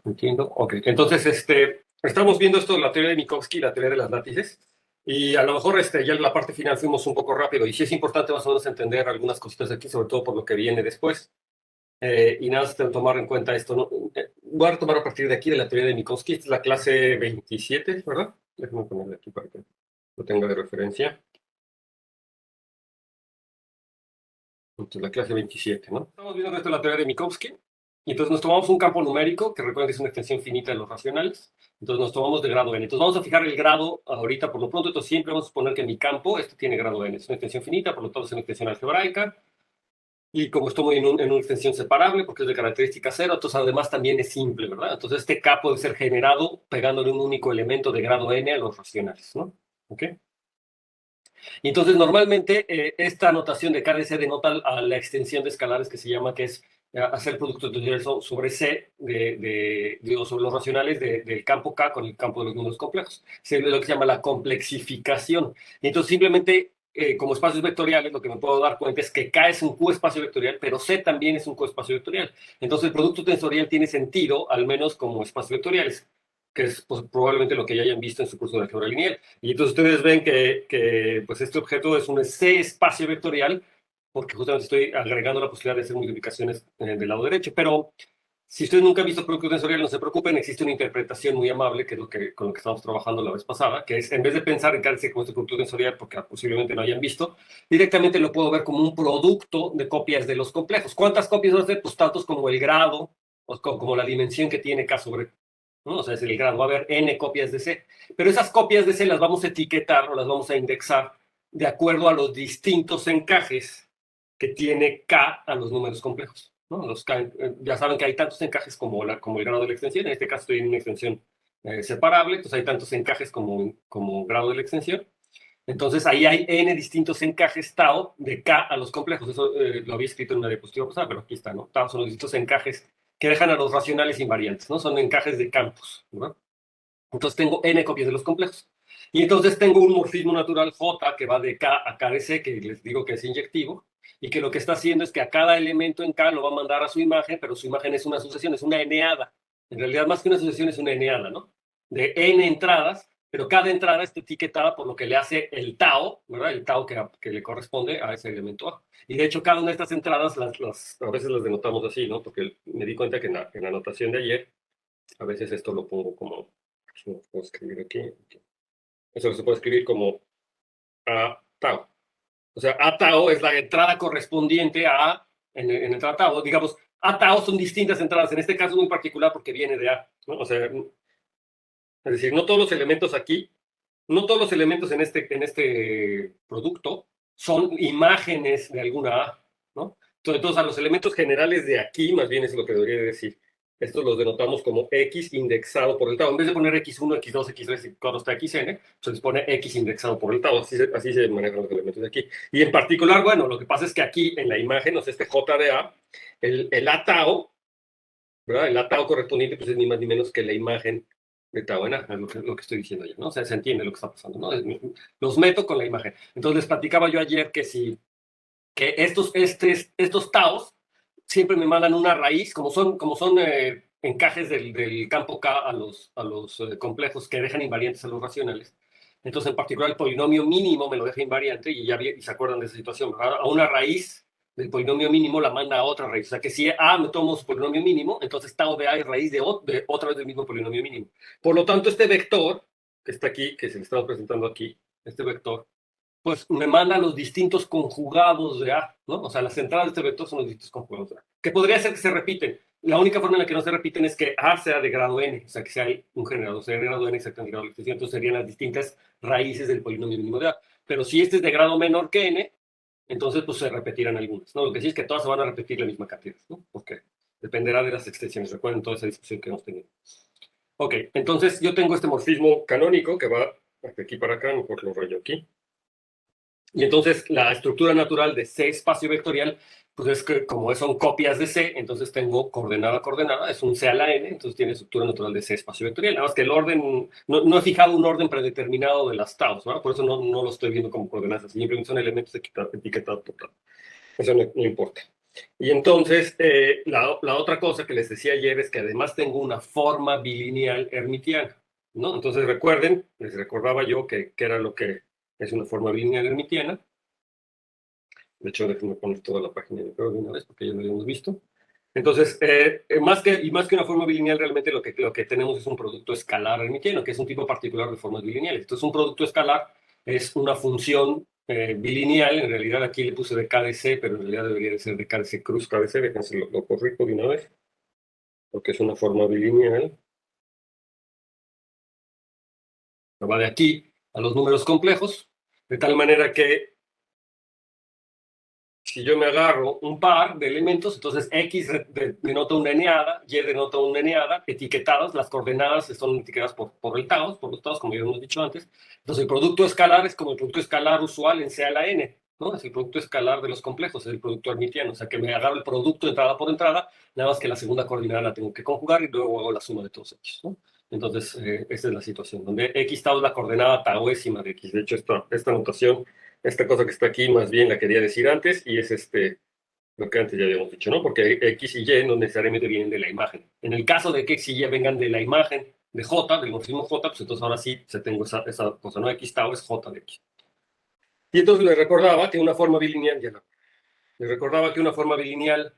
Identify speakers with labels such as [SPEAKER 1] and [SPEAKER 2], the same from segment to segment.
[SPEAKER 1] Entiendo. Ok, entonces estamos viendo esto de la teoría de Minkowski, la teoría de las látices, y a lo mejor ya en la parte final fuimos un poco rápido, y sí es importante más o menos entender algunas cositas de aquí, sobre todo por lo que viene después. Y nada más tomar en cuenta esto, ¿no? Voy a retomar a partir de aquí de la teoría de Minkowski. Esta es la clase 27, ¿verdad? Déjame ponerle aquí para que lo tenga de referencia. Entonces, la clase 27, ¿no? Estamos viendo esto de la teoría de Minkowski. Y entonces nos tomamos un campo numérico, que recuerden que es una extensión finita de los racionales. Entonces nos tomamos de grado n. Entonces vamos a fijar el grado ahorita por lo pronto. Entonces siempre vamos a suponer que mi campo, tiene grado n. Es una extensión finita, por lo tanto es una extensión algebraica. Y como estoy en una extensión separable, porque es de característica cero, entonces además también es simple, ¿verdad? Entonces este K puede ser generado pegándole un único elemento de grado n a los racionales, ¿no? ¿Ok? Y entonces normalmente esta notación de K de C denota a la extensión de escalares que se llama, que es hacer productos de sobre C, digo, sobre los racionales del campo K con el campo de los números complejos. Es lo que se llama la complexificación. Y entonces simplemente como espacios vectoriales, lo que me puedo dar cuenta es que K es un Q espacio vectorial, pero C también es un Q espacio vectorial. Entonces el producto tensorial tiene sentido, al menos como espacios vectoriales, que es pues, probablemente lo que ya hayan visto en su curso de álgebra lineal. Y entonces ustedes ven que pues este objeto es un C espacio vectorial, porque justamente estoy agregando la posibilidad de hacer multiplicaciones del lado derecho. Pero si ustedes nunca han visto producto tensorial, no se preocupen, existe una interpretación muy amable, que es con lo que estamos trabajando la vez pasada, que es, en vez de pensar en cárcel como este producto tensorial, porque posiblemente no hayan visto, directamente lo puedo ver como un producto de copias de los complejos. ¿Cuántas copias va a ser? Pues tantos como el grado, o como la dimensión que tiene K sobre, ¿no? O sea, es el grado, va a haber n copias de C. Pero esas copias de C las vamos a etiquetar o las vamos a indexar de acuerdo a los distintos encajes que tiene K a los números complejos, ¿no? Ya saben que hay tantos encajes como el grado de la extensión. En este caso estoy en una extensión separable, entonces hay tantos encajes como grado de la extensión. Entonces ahí hay n distintos encajes tau de K a los complejos. Eso lo había escrito en una diapositiva pasada, pero aquí está, ¿no? Tau son los distintos encajes que dejan a los racionales invariantes, ¿no? Son encajes de campos, ¿no? Entonces tengo n copias de los complejos. Y entonces tengo un morfismo natural J que va de K a K de C, que les digo que es inyectivo, y que lo que está haciendo es que a cada elemento en K lo va a mandar a su imagen, pero su imagen es una sucesión, es una eneada. En realidad, más que una sucesión, es una eneada, ¿no? De n entradas, pero cada entrada está etiquetada por lo que le hace el tau, ¿verdad? El tau que le corresponde a ese elemento A. Y de hecho, cada una de estas entradas a veces las denotamos así, ¿no? Porque me di cuenta que en la anotación de ayer, a veces esto lo pongo como, lo puedo escribir aquí. Eso se puede escribir como A tau. O sea, A tau es la entrada correspondiente a en entrada tau. Digamos, A tau son distintas entradas. En este caso muy particular porque viene de A, ¿no? O sea, es decir, no todos los elementos aquí, no todos los elementos en este producto son imágenes de alguna A, ¿no? Entonces, a los elementos generales de aquí, más bien es lo que debería decir. Estos los denotamos como X indexado por el tau. En vez de poner X1, X2, X3, cuando está Xn, se les pone X indexado por el tau. Así se manejan los elementos de aquí. Y en particular, bueno, lo que pasa es que aquí en la imagen, o sea, J de A, el A tau, ¿verdad? El A tau correspondiente pues es ni más ni menos que la imagen de tau en A, es lo que estoy diciendo ya, ¿no? O sea, se entiende lo que está pasando, ¿no? Los meto con la imagen. Entonces les platicaba yo ayer que estos taos siempre me mandan una raíz, como son encajes del campo K a los complejos que dejan invariantes a los racionales. Entonces, en particular, el polinomio mínimo me lo deja invariante y se acuerdan de esa situación. A una raíz del polinomio mínimo la manda a otra raíz. O sea que si A me tomo su polinomio mínimo, entonces tau de A es raíz de otra vez del mismo polinomio mínimo. Por lo tanto, este vector que está aquí, que se le estamos presentando aquí, este vector, pues me manda los distintos conjugados de A, ¿no? O sea, las entradas de este vector son los distintos conjugados de A. Que podría ser que se repiten. La única forma en la que no se repiten es que A sea de grado n, o sea, que sea un generador, sea de grado n exactamente grado de extensión, entonces serían las distintas raíces del polinomio mínimo de A. Pero si este es de grado menor que n, entonces pues se repetirán algunas, ¿no? Lo que sí es que todas se van a repetir la misma cantidad, ¿no? Porque dependerá de las extensiones. Recuerden toda esa discusión que hemos tenido. Ok, entonces yo tengo este morfismo canónico que va de aquí para acá, mejor lo rayo aquí. Y entonces la estructura natural de C espacio vectorial, pues es que como son copias de C, entonces tengo coordenada, coordenada, es un C a la n, entonces tiene estructura natural de C espacio vectorial. Nada más que el orden, no he fijado un orden predeterminado de las taus, ¿no? Por eso no lo estoy viendo como coordenadas, simplemente son elementos etiquetados por tau. Eso no importa. Y entonces, la otra cosa que les decía ayer es que además tengo una forma bilineal hermitiana, ¿no? Entonces recuerden, les recordaba yo que era lo que es una forma bilineal hermitiana. De hecho, déjenme poner toda la página de prueba de una vez porque ya lo habíamos visto. Entonces, más que una forma bilineal, realmente lo que tenemos es un producto escalar hermitiano, que es un tipo particular de formas bilineales. Entonces, un producto escalar es una función bilineal. En realidad, aquí le puse de KdC, pero en realidad debería de ser de KdC cruz KdC. Déjense lo corrijo de una vez, porque es una forma bilineal. Va de aquí a los números complejos, de tal manera que si yo me agarro un par de elementos, entonces X denota una eneada, Y denota una eneada, etiquetadas, las coordenadas son etiquetadas por el taos, por los taos, como ya hemos dicho antes. Entonces el producto escalar es como el producto escalar usual en C a la N, ¿no? Es el producto escalar de los complejos, es el producto hermitiano. O sea, que me agarro el producto entrada por entrada, nada más que la segunda coordenada la tengo que conjugar y luego hago la suma de todos ellos, ¿no? Entonces, esta es la situación, donde X tau es la coordenada taoésima de X. De hecho, esta notación, esta cosa que está aquí, más bien la quería decir antes, y es lo que antes ya habíamos dicho, ¿no? Porque X y Y no necesariamente vienen de la imagen. En el caso de que X y Y vengan de la imagen de J, del morfismo J, pues entonces ahora sí se tengo esa cosa, ¿no? X tau es J de X. Y entonces les recordaba que una forma bilineal, les recordaba que una forma bilineal,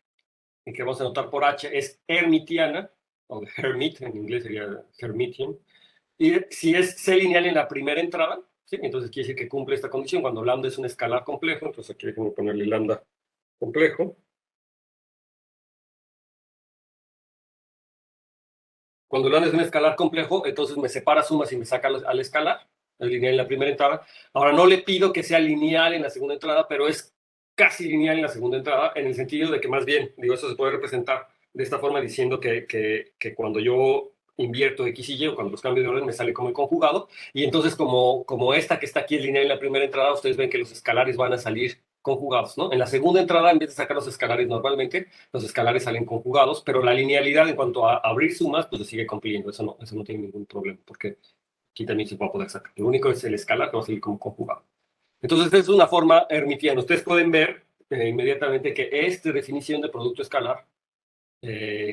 [SPEAKER 1] y que vamos a notar por H, es hermitiana, o Hermit, en inglés sería Hermitian, y si es C lineal en la primera entrada, ¿sí? Entonces quiere decir que cumple esta condición. Cuando lambda es un escalar complejo, entonces aquí déjenme ponerle lambda complejo. Cuando lambda es un escalar complejo, entonces me separa sumas y me saca al escalar, es lineal en la primera entrada. Ahora no le pido que sea lineal en la segunda entrada, pero es casi lineal en la segunda entrada, en el sentido de que más bien, digo, eso se puede representar de esta forma diciendo que cuando yo invierto X y Y o cuando los cambios de orden me sale como el conjugado, y entonces como esta que está aquí es lineal en la primera entrada, ustedes ven que los escalares van a salir conjugados, ¿no? En la segunda entrada, en vez de sacar los escalares normalmente, los escalares salen conjugados, pero la linealidad en cuanto a abrir sumas, pues se sigue cumpliendo. Eso no tiene ningún problema, porque aquí también se va a poder sacar. Lo único es el escalar que va a seguir como conjugado. Entonces, es una forma hermitiana. Ustedes pueden ver inmediatamente que esta definición de producto escalar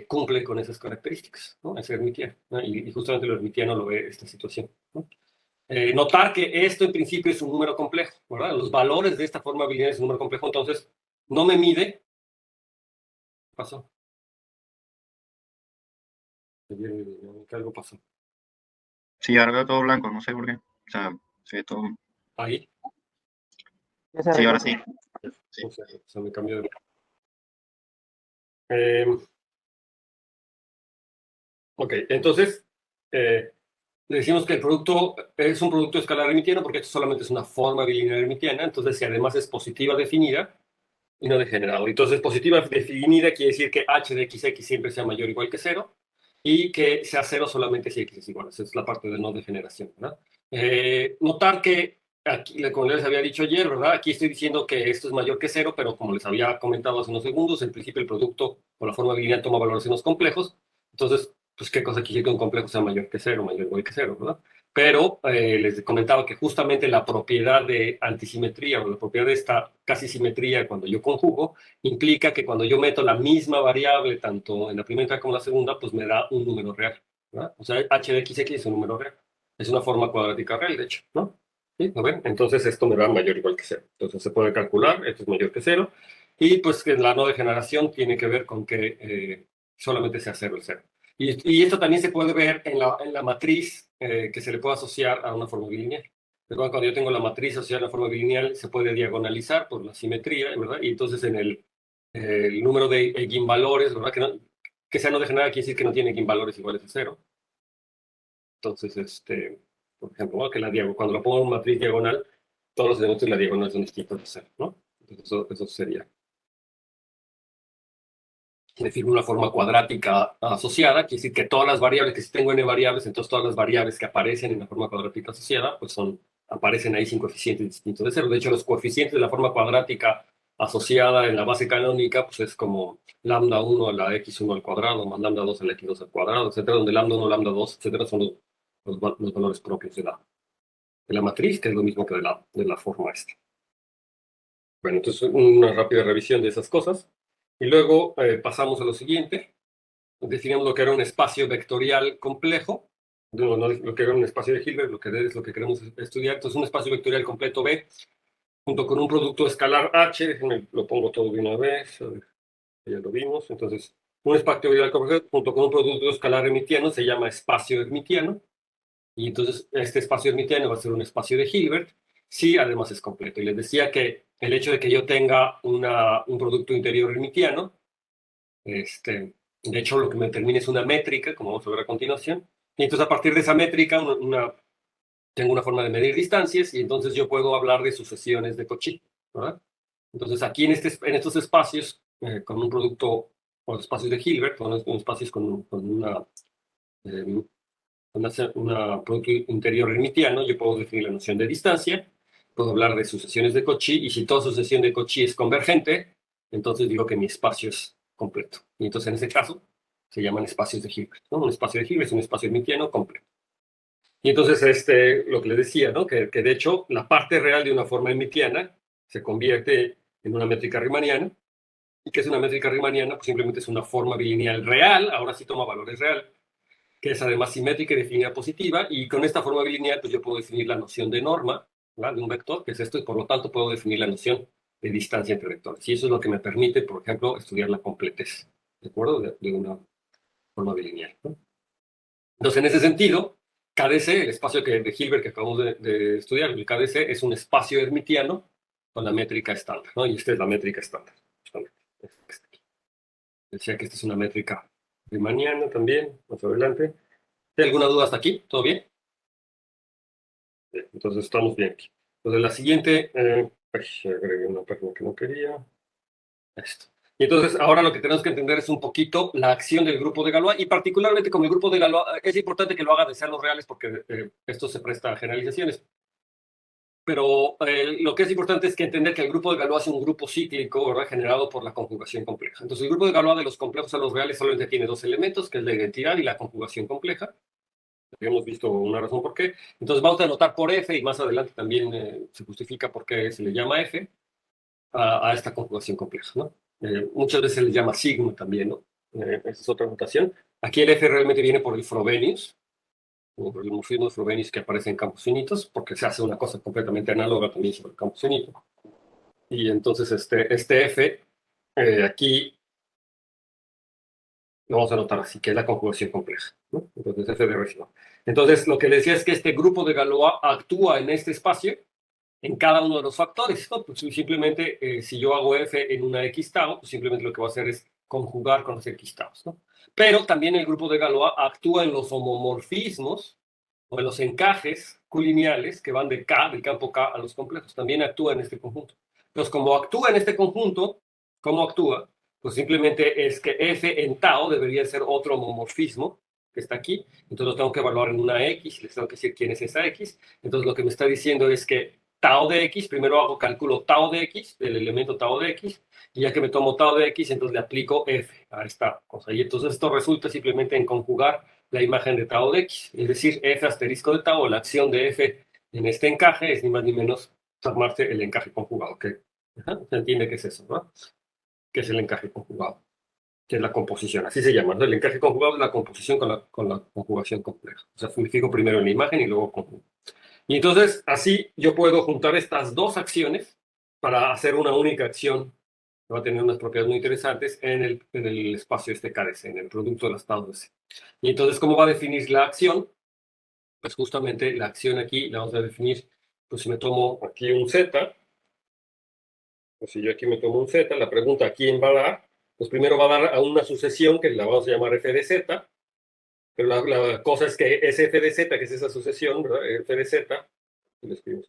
[SPEAKER 1] cumple con esas características, ¿no? Es hermitiano, ¿no? Y justamente lo hermitiano lo ve esta situación, ¿no? Notar que esto en principio es un número complejo, ¿verdad? Los valores de esta forma bilineal es un número complejo, entonces no me mide. ¿Qué pasó? Que algo pasó.
[SPEAKER 2] Sí, ahora veo todo blanco, no sé por qué. O sea, se ve todo.
[SPEAKER 1] Ahí.
[SPEAKER 3] ¿Ya se
[SPEAKER 2] Sí,
[SPEAKER 3] arregló?
[SPEAKER 2] ahora sí. Sí.
[SPEAKER 1] O sea, se me cambió de... Eh, ok, entonces le decimos que el producto es un producto escalar hermitiano porque esto solamente es una forma bilineal hermitiana, entonces si además es positiva definida y no degenerado. Entonces positiva definida quiere decir que h de xx siempre sea mayor o igual que cero y que sea cero solamente si x es igual. Esa es la parte de no degeneración, ¿verdad? Notar que aquí, como les había dicho ayer, ¿verdad? Aquí estoy diciendo que esto es mayor que cero, pero como les había comentado hace unos segundos, en principio el producto o la forma bilineal toma valores en los complejos. Entonces, pues, ¿qué cosa quiere decir que un complejo sea mayor que cero, mayor o igual que cero, ¿verdad? Pero les comentaba que justamente la propiedad de antisimetría o la propiedad de esta casi simetría cuando yo conjugo implica que cuando yo meto la misma variable tanto en la primera como en la segunda, pues me da un número real, ¿verdad? O sea, h de x es un número real. Es una forma cuadrática real, de hecho, ¿no? ¿Sí? ¿Lo ven? Entonces esto me da mayor o igual que cero. Entonces se puede calcular, esto es mayor que cero. Y pues que la no degeneración tiene que ver con que solamente sea cero el cero. Y esto también se puede ver en la matriz que se le puede asociar a una forma bilineal. Recuerden, cuando yo tengo la matriz asociada a la forma bilineal, se puede diagonalizar por la simetría, ¿verdad? Y entonces en el número de eigenvalores, ¿verdad? Que sea no degenerada quiere decir que no tiene eigenvalores iguales a cero. Entonces, por ejemplo, ¿no? Que cuando lo pongo en matriz diagonal, todos los elementos de la diagonal son distintos de cero, ¿no? Entonces, eso sería define una forma cuadrática asociada, quiere decir que todas las variables, que si tengo n variables, entonces todas las variables que aparecen en la forma cuadrática asociada, pues aparecen ahí sin coeficientes distintos de cero. De hecho, los coeficientes de la forma cuadrática asociada en la base canónica, pues es como lambda 1 a la x1 al cuadrado, más lambda 2 a la x2 al cuadrado, etcétera, donde lambda 1, lambda 2, etcétera, son los valores propios de la matriz, que es lo mismo que de la forma esta. Bueno, entonces una rápida revisión de esas cosas. Y luego pasamos a lo siguiente. Definimos lo que era un espacio vectorial complejo, no, lo que era un espacio de Hilbert, lo que es lo que queremos estudiar. Entonces, un espacio vectorial completo B, junto con un producto escalar H, déjenme, lo pongo todo de una vez, a ver, ya lo vimos. Entonces, un espacio vectorial complejo junto con un producto escalar hermitiano se llama espacio hermitiano, y entonces este espacio hermitiano va a ser un espacio de Hilbert, si además es completo. Y les decía que el hecho de que yo tenga un producto interior hermitiano, de hecho, lo que me determina es una métrica, como vamos a ver a continuación. Y entonces, a partir de esa métrica, tengo una forma de medir distancias y entonces yo puedo hablar de sucesiones de Cauchy, ¿verdad? Entonces, aquí en estos espacios, con un producto, o espacios de Hilbert, con espacios con eh, una producto interior hermitiano, yo puedo definir la noción de distancia, puedo hablar de sucesiones de Cauchy, y si toda sucesión de Cauchy es convergente, entonces digo que mi espacio es completo. Y entonces en ese caso se llaman espacios de Hilbert, ¿no? Un espacio de Hilbert es un espacio hermitiano completo. Y entonces lo que les decía, ¿no? Que de hecho la parte real de una forma hermitiana se convierte en una métrica riemanniana. ¿Y qué es una métrica riemanniana? Pues simplemente es una forma bilineal real, ahora sí toma valores real, que es además simétrica y definida positiva, y con esta forma bilineal pues yo puedo definir la noción de norma, ¿verdad? De un vector, que es esto, y por lo tanto puedo definir la noción de distancia entre vectores. Y eso es lo que me permite, por ejemplo, estudiar la completez, ¿de acuerdo? De una forma bilineal, ¿no? Entonces, en ese sentido, KDC, el espacio de Hilbert que acabamos de estudiar, el KDC es un espacio hermitiano con la métrica estándar, ¿no? Y esta es la métrica estándar, justamente. Esta que está aquí. Decía que esta es una métrica riemanniana también, más adelante. ¿Hay alguna duda hasta aquí? ¿Todo bien? Bien, entonces estamos bien aquí. Entonces la siguiente, agregué una página que no quería. Esto. Y entonces ahora lo que tenemos que entender es un poquito la acción del grupo de Galois, y particularmente con el grupo de Galois es importante que lo haga de ceros reales porque esto se presta a generalizaciones. Pero lo que es importante es que entender que el grupo de Galois es un grupo cíclico, ¿verdad? Generado por la conjugación compleja. Entonces el grupo de Galois de los complejos a los reales solamente tiene dos elementos, que es la identidad y la conjugación compleja. Hemos visto una razón por qué. Entonces vamos a anotar por F, y más adelante también se justifica por qué se le llama F a esta conjugación compleja, ¿no? Muchas veces se le llama sigma también, ¿no? Esa es otra notación. Aquí el F realmente viene por el Frobenius, o por el morfismo de Frobenius que aparece en campos finitos, porque se hace una cosa completamente análoga también sobre el campo finito. Y entonces este F aquí lo vamos a anotar así, que es la conjugación compleja, ¿no? Entonces F de Ricino. Entonces lo que le decía es que este grupo de Galois actúa en este espacio en cada uno de los factores, ¿no? Pues simplemente, si yo hago F en una X tau, pues simplemente lo que voy a hacer es conjugar con los X taus, ¿no? Pero también el grupo de Galois actúa en los homomorfismos o en los encajes culineales que van de K, del campo K a los complejos. También actúa en este conjunto. Entonces, como actúa en este conjunto, ¿cómo actúa? Pues simplemente es que F en tau debería ser otro homomorfismo que está aquí. Entonces lo tengo que evaluar en una X, les tengo que decir quién es esa X. Entonces lo que me está diciendo es que tau de X, primero hago cálculo tau de X, del elemento tau de X, y ya que me tomo tau de X, entonces le aplico F a esta cosa. Y entonces esto resulta simplemente en conjugar la imagen de tau de X, es decir, F asterisco de tau, la acción de F en este encaje es ni más ni menos tomarse el encaje conjugado, que se entiende que es eso, ¿no? Que es el encaje conjugado, que es la composición, así se llama, ¿no? El encaje conjugado es la composición con la conjugación compleja. O sea, unifico primero en la imagen y luego conjugo. Y entonces, así yo puedo juntar estas dos acciones para hacer una única acción que va a tener unas propiedades muy interesantes en el espacio KDC, en el producto de las tablas C. Y entonces, ¿cómo va a definir la acción? Pues justamente la acción aquí la vamos a definir, pues si me tomo aquí un Z, pues si yo aquí me tomo un Z, la pregunta ¿a quién va a dar? Pues primero va a dar a una sucesión que la vamos a llamar F de Z, pero la cosa es que es F de Z, que es esa sucesión, ¿verdad? F de Z, lo escribimos.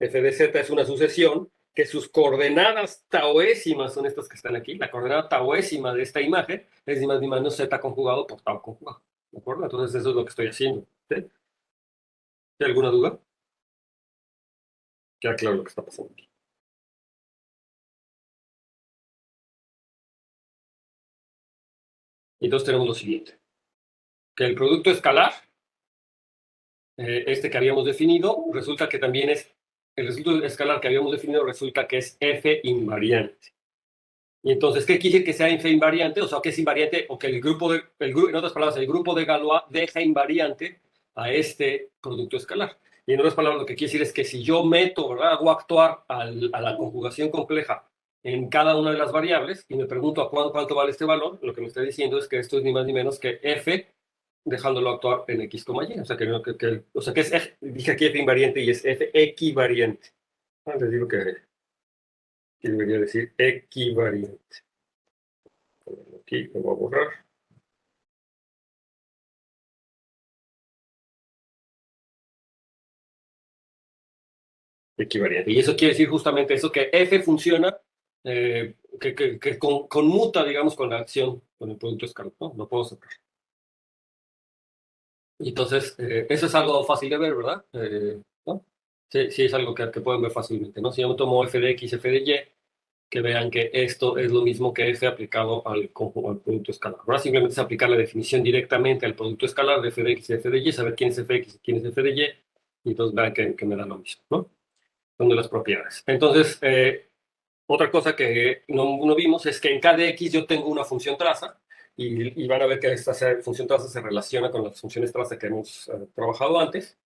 [SPEAKER 1] F de Z es una sucesión que sus coordenadas tauésimas son estas que están aquí. La coordenada tauésima de esta imagen es ni más ni menos Z conjugado por tau conjugado. ¿De acuerdo? Entonces eso es lo que estoy haciendo. ¿Sí? ¿Hay alguna duda? Queda claro lo que está pasando aquí. Y entonces tenemos lo siguiente. Que el producto escalar, este que habíamos definido, resulta que también es, el resultado escalar que habíamos definido resulta que es F invariante. Y entonces, ¿qué quiere decir que sea F invariante? O sea, que es invariante, o que en otras palabras, el grupo de Galois deja invariante a este producto escalar. Y en otras palabras, lo que quiere decir es que si yo meto, ¿verdad? Hago actuar a la conjugación compleja en cada una de las variables y me pregunto a cuánto vale este valor, lo que me está diciendo es que esto es ni más ni menos que F dejándolo actuar en X, Y. O sea, dije aquí F invariante y es F equivariante. Les digo que debería decir equivariante. Aquí lo voy a borrar. Equivariante. Y eso quiere decir justamente eso, que F funciona, que conmuta, digamos, con la acción, con el producto escalar, ¿no? Lo puedo sacar. Y entonces, eso es algo fácil de ver, ¿verdad? ¿No? Sí, sí, es algo que pueden ver fácilmente, ¿no? Si yo tomo F de X, F de Y, que vean que esto es lo mismo que F aplicado al producto escalar. Ahora simplemente es aplicar la definición directamente al producto escalar de F de X y F de Y, saber quién es F de X y quién es F de Y, y entonces vean que me da lo mismo, ¿no? Son de las propiedades. Entonces, otra cosa que no vimos es que en K de X yo tengo una función traza, y van a ver que esta función traza se relaciona con las funciones traza que hemos trabajado antes.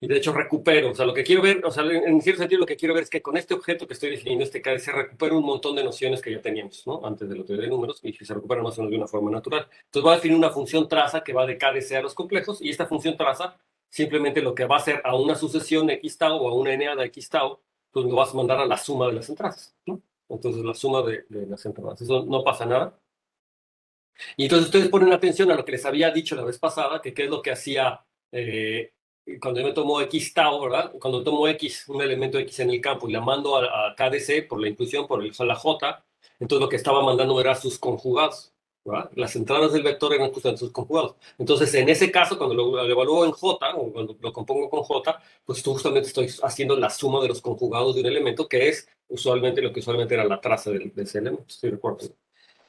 [SPEAKER 1] Y de hecho recupero, o sea, lo que quiero ver, o sea, en cierto sentido lo que quiero ver es que con este objeto que estoy definiendo, este KDC, recupero un montón de nociones que ya teníamos, ¿no? Antes de la teoría de números, y que se recuperan más o menos de una forma natural. Entonces voy a definir una función traza que va de KDC a los complejos, y esta función traza simplemente lo que va a hacer a una sucesión X tau o a una NA de X tau, pues lo vas a mandar a la suma de las entradas, ¿no? Entonces la suma de las entradas. Eso no pasa nada. Y entonces ustedes ponen atención a lo que les había dicho la vez pasada, que qué es lo que hacía cuando yo me tomo X tau, ¿verdad? Cuando tomo X, un elemento X en el campo y la mando a KDC por la inclusión, la J, entonces lo que estaba mandando era sus conjugados, ¿verdad? Las entradas del vector eran justamente sus conjugados. Entonces, en ese caso, cuando lo evalúo en J, o cuando lo compongo con J, pues justamente estoy haciendo la suma de los conjugados de un elemento, que es usualmente lo que usualmente era la traza de ese elemento, si recuerdo.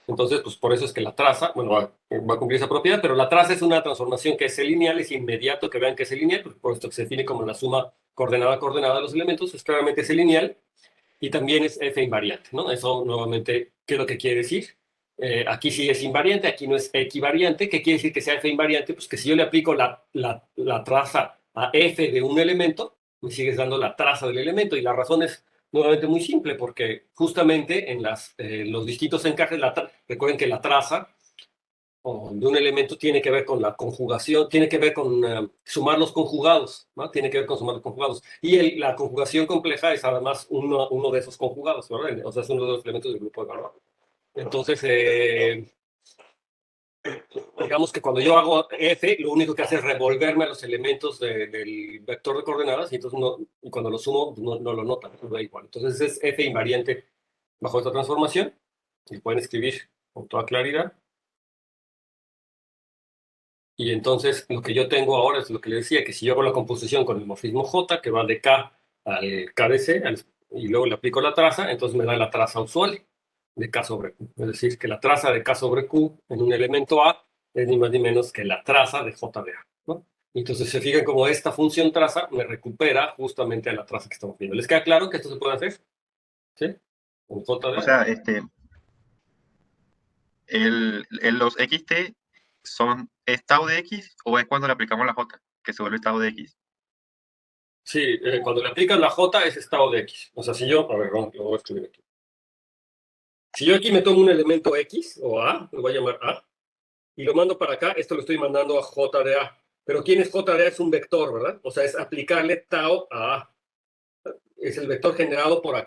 [SPEAKER 1] Entonces, pues por eso es que la traza, bueno, va a cumplir esa propiedad, pero la traza es una transformación que es lineal, es inmediato que vean que es lineal, pues por esto que se define como la suma coordenada-coordenada de los elementos, es claramente es lineal y también es F invariante, ¿no? Eso nuevamente, ¿qué es lo que quiere decir? Aquí sí es invariante, aquí no es equivariante. ¿Qué quiere decir que sea F invariante? Pues que si yo le aplico la traza a F de un elemento, me sigues dando la traza del elemento, y la razón es nuevamente muy simple, porque justamente en los distintos encajes, recuerden que la traza de un elemento tiene que ver con la conjugación, tiene que ver con sumar los conjugados, ¿no? Tiene que ver con sumar los conjugados. Y la conjugación compleja es además uno de esos conjugados, ¿verdad? O sea, es uno de los elementos del grupo de Galois. Entonces, digamos que cuando yo hago F, lo único que hace es revolverme a los elementos del vector de coordenadas, y entonces y cuando lo sumo no lo notan, da igual. Entonces es F invariante bajo esta transformación, y pueden escribir con toda claridad. Y entonces lo que yo tengo ahora es lo que le decía, que si yo hago la composición con el morfismo J, que va de K al KDC, y luego le aplico la traza, entonces me da la traza usual de K sobre Q. Es decir, que la traza de K sobre Q en un elemento A es ni más ni menos que la traza de J de A, ¿no? Y entonces se fijan como esta función traza me recupera justamente a la traza que estamos viendo. ¿Les queda claro que esto se puede hacer? ¿Sí? Con J de
[SPEAKER 2] O
[SPEAKER 1] A.
[SPEAKER 2] sea, los xt son estado de x o es cuando le aplicamos la j, que se vuelve estado de x.
[SPEAKER 1] Sí, cuando le aplicas la J es estado de X. O sea, si yo, a ver, lo voy a escribir aquí. Si yo aquí me tomo un elemento X o A, lo voy a llamar A, y lo mando para acá, esto lo estoy mandando a J de A. Pero ¿quién es J de A? Es un vector, ¿verdad? O sea, es aplicarle tau a A. Es el vector generado por a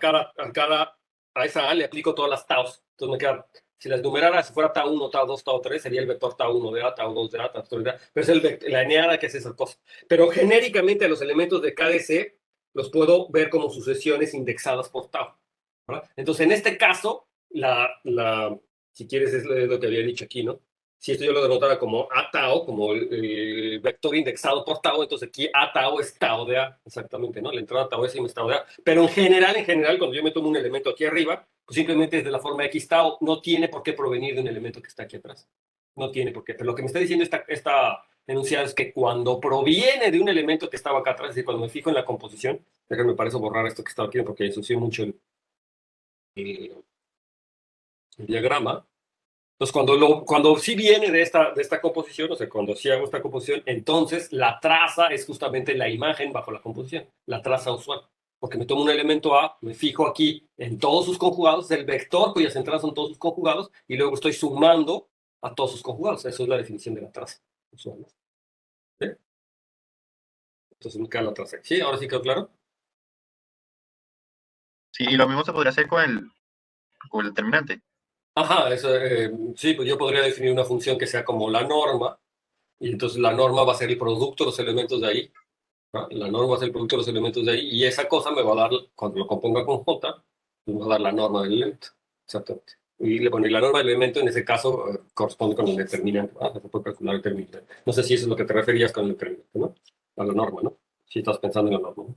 [SPEAKER 1] esa A le aplico todas las taus. Entonces me queda, si las numerara, si fuera tau 1, tau 2, tau 3, sería el vector tau 1 de A, tau 2 de A, tau 3 de A. Pero es la eneada que es esa cosa. Pero genéricamente a los elementos de KDC los puedo ver como sucesiones indexadas por tau, ¿verdad? Entonces, en este caso, si quieres, es lo que había dicho aquí, ¿no? Si esto yo lo denotara como A tau, como el vector indexado por tau, entonces aquí A tau es tau de A, exactamente, ¿no? La entrada tau es y tau de A. Pero en general, cuando yo me tomo un elemento aquí arriba, pues simplemente es de la forma X tau, no tiene por qué provenir de un elemento que está aquí atrás. No tiene por qué. Pero lo que me está diciendo esta enunciado es que cuando proviene de un elemento que estaba acá atrás, es decir, cuando me fijo en la composición, déjenme para eso borrar esto que estaba aquí porque ensució mucho el diagrama. Entonces, cuando sí viene de esta composición, o sea, cuando sí hago esta composición, entonces la traza es justamente la imagen bajo la composición, la traza usual. Porque me tomo un elemento A, me fijo aquí en todos sus conjugados, el vector cuyas entradas son todos sus conjugados, y luego estoy sumando a todos sus conjugados. Eso es la definición de la traza usual. ¿Sí? Entonces me queda la traza. ¿Sí? ¿Ahora sí quedó claro?
[SPEAKER 2] Sí, y lo mismo se podría hacer con el determinante.
[SPEAKER 1] Ajá, eso, sí, pues yo podría definir una función que sea como la norma, y entonces la norma va a ser el producto de los elementos de ahí, ¿no? La norma va a ser el producto de los elementos de ahí, y esa cosa me va a dar, cuando lo componga con J, me va a dar la norma del elemento. Exactamente. Y le poner la norma del elemento, en ese caso, corresponde con el determinante. Se puede calcular el determinante. No sé si eso es lo que te referías con el determinante, ¿no? A la norma, ¿no? Si estás pensando en la norma, ¿no?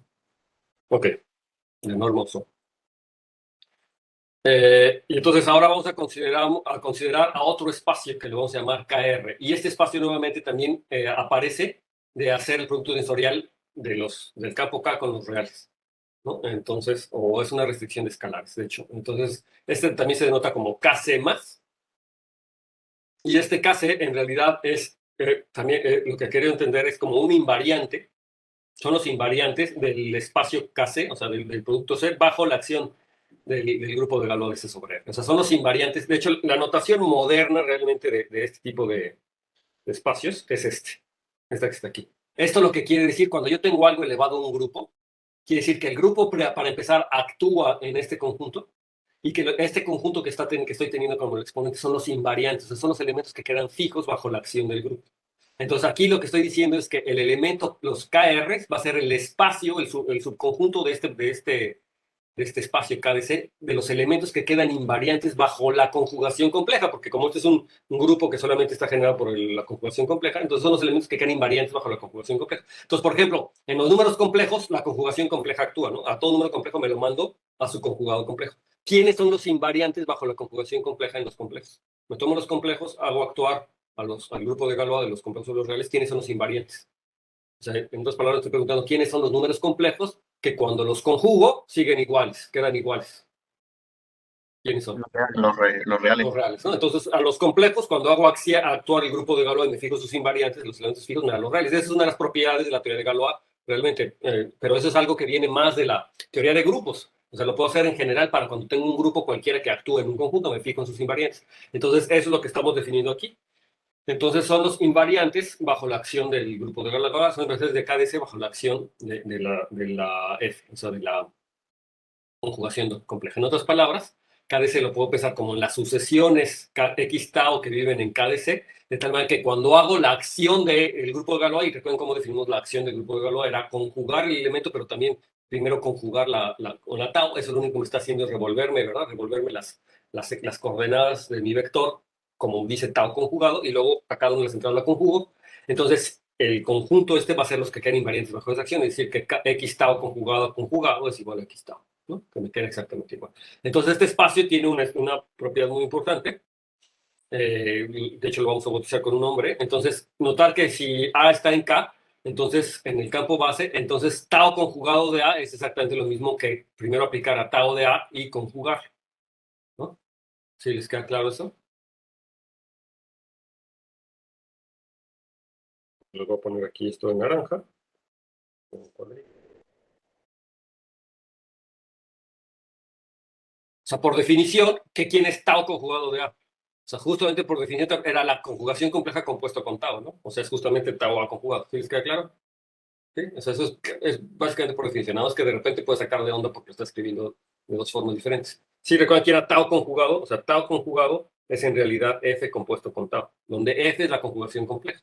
[SPEAKER 1] Ok, la norma uso. Y entonces ahora vamos a considerar a otro espacio que le vamos a llamar KR. Y este espacio nuevamente también aparece de hacer el producto tensorial del campo K con los reales, ¿no? Entonces, o es una restricción de escalares, de hecho. Entonces, este también se denota como KC más. Y este KC en realidad es también lo que quería entender es como un invariante. Son los invariantes del espacio KC, o sea, del producto C, bajo la acción del grupo de Galois S sobre R. O sea, son los invariantes. De hecho, la notación moderna realmente de este tipo de espacios es esta que está aquí. Esto lo que quiere decir, cuando yo tengo algo elevado a un grupo, quiere decir que el grupo, para empezar, actúa en este conjunto y que este conjunto que estoy teniendo como el exponente son los invariantes, o sea, son los elementos que quedan fijos bajo la acción del grupo. Entonces aquí lo que estoy diciendo es que el elemento, los KRs, va a ser el espacio, el subconjunto de este espacio KDC, de los elementos que quedan invariantes bajo la conjugación compleja, porque como este es un grupo que solamente está generado por la conjugación compleja, entonces son los elementos que quedan invariantes bajo la conjugación compleja. Entonces, por ejemplo, en los números complejos, la conjugación compleja actúa, ¿no? A todo número complejo me lo mando a su conjugado complejo. ¿Quiénes son los invariantes bajo la conjugación compleja en los complejos? Me tomo los complejos, hago actuar al grupo de Galois de los complejos de los reales. ¿Quiénes son los invariantes? O sea, en dos palabras estoy preguntando quiénes son los números complejos que cuando los conjugo siguen iguales, quedan iguales. ¿Quiénes son?
[SPEAKER 2] Los reales.
[SPEAKER 1] Los reales, ¿no? Entonces, a los complejos, cuando hago actuar el grupo de Galois y me fijo sus invariantes, los elementos fijos me dan los reales. Esa es una de las propiedades de la teoría de Galois, realmente. Pero eso es algo que viene más de la teoría de grupos. O sea, lo puedo hacer en general para cuando tengo un grupo cualquiera que actúe en un conjunto, me fijo en sus invariantes. Entonces, eso es lo que estamos definiendo aquí. Entonces son los invariantes bajo la acción del grupo de Galois, son invariantes de KDC bajo la acción de la F, o sea, de la conjugación compleja. En otras palabras, KDC lo puedo pensar como las sucesiones X tau que viven en KDC, de tal manera que cuando hago la acción del grupo de Galois, y recuerden cómo definimos la acción del grupo de Galois, era conjugar el elemento, pero también primero conjugar con la tau, eso lo único que me está haciendo es revolverme, ¿verdad? Revolverme las coordenadas de mi vector, como dice tau conjugado, y luego a cada una de las entradas la conjugo. Entonces, el conjunto este va a ser los que quedan invariantes bajo esa acción, es decir, que X tau conjugado es igual a X tau, ¿no? Que me queda exactamente igual. Entonces, este espacio tiene una propiedad muy importante. De hecho, lo vamos a bautizar con un nombre. Entonces, notar que si A está en K, entonces en el campo base, entonces tau conjugado de A es exactamente lo mismo que primero aplicar a tau de A y conjugar, ¿no? ¿Sí les queda claro eso? Les voy a poner aquí esto en naranja. O sea, por definición, ¿quién es tau conjugado de A? O sea, justamente por definición era la conjugación compleja compuesto con tau, ¿no? O sea, es justamente tau A conjugado. ¿Sí les queda claro? Sí. O sea, eso es básicamente por definición. Nada más que de repente puede sacar de onda porque lo está escribiendo de dos formas diferentes. Sí, recuerden que era tau conjugado. O sea, tau conjugado es en realidad F compuesto con tau, donde F es la conjugación compleja.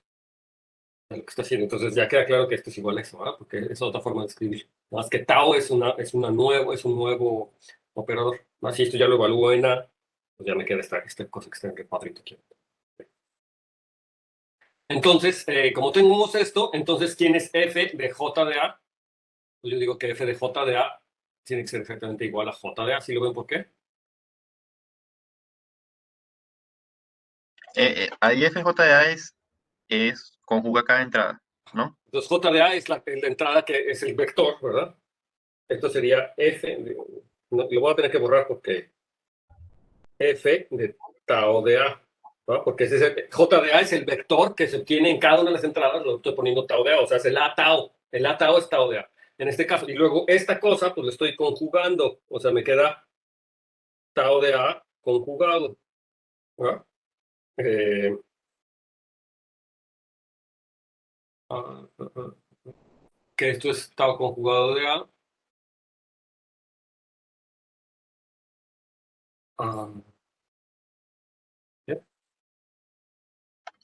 [SPEAKER 1] Es lo que está haciendo. Entonces ya queda claro que esto es igual a eso, ¿verdad? Porque es otra forma de escribir. Nada más que tau es un nuevo operador. Más si esto ya lo evalúo en A, pues ya me queda esta cosa que está en el cuadrito aquí. Entonces, como tenemos esto, entonces, ¿quién es F de J de A? Pues yo digo que F de J de A tiene que ser exactamente igual a J de A. ¿Sí lo ven por qué?
[SPEAKER 2] Ahí FJA conjuga cada entrada, ¿no?
[SPEAKER 1] Entonces, J de A es la entrada que es el vector, ¿verdad? Esto sería F. Lo voy a tener que borrar porque F de tau de A, ¿no? Porque J de A es el vector que se obtiene en cada una de las entradas, lo estoy poniendo tau de A, o sea, es el A tau. El A tau es tau de A. En este caso, y luego esta cosa, pues lo estoy conjugando, o sea, me queda tau de A conjugado, ¿no? Eh, que esto es tau conjugado de A. ¿Ya?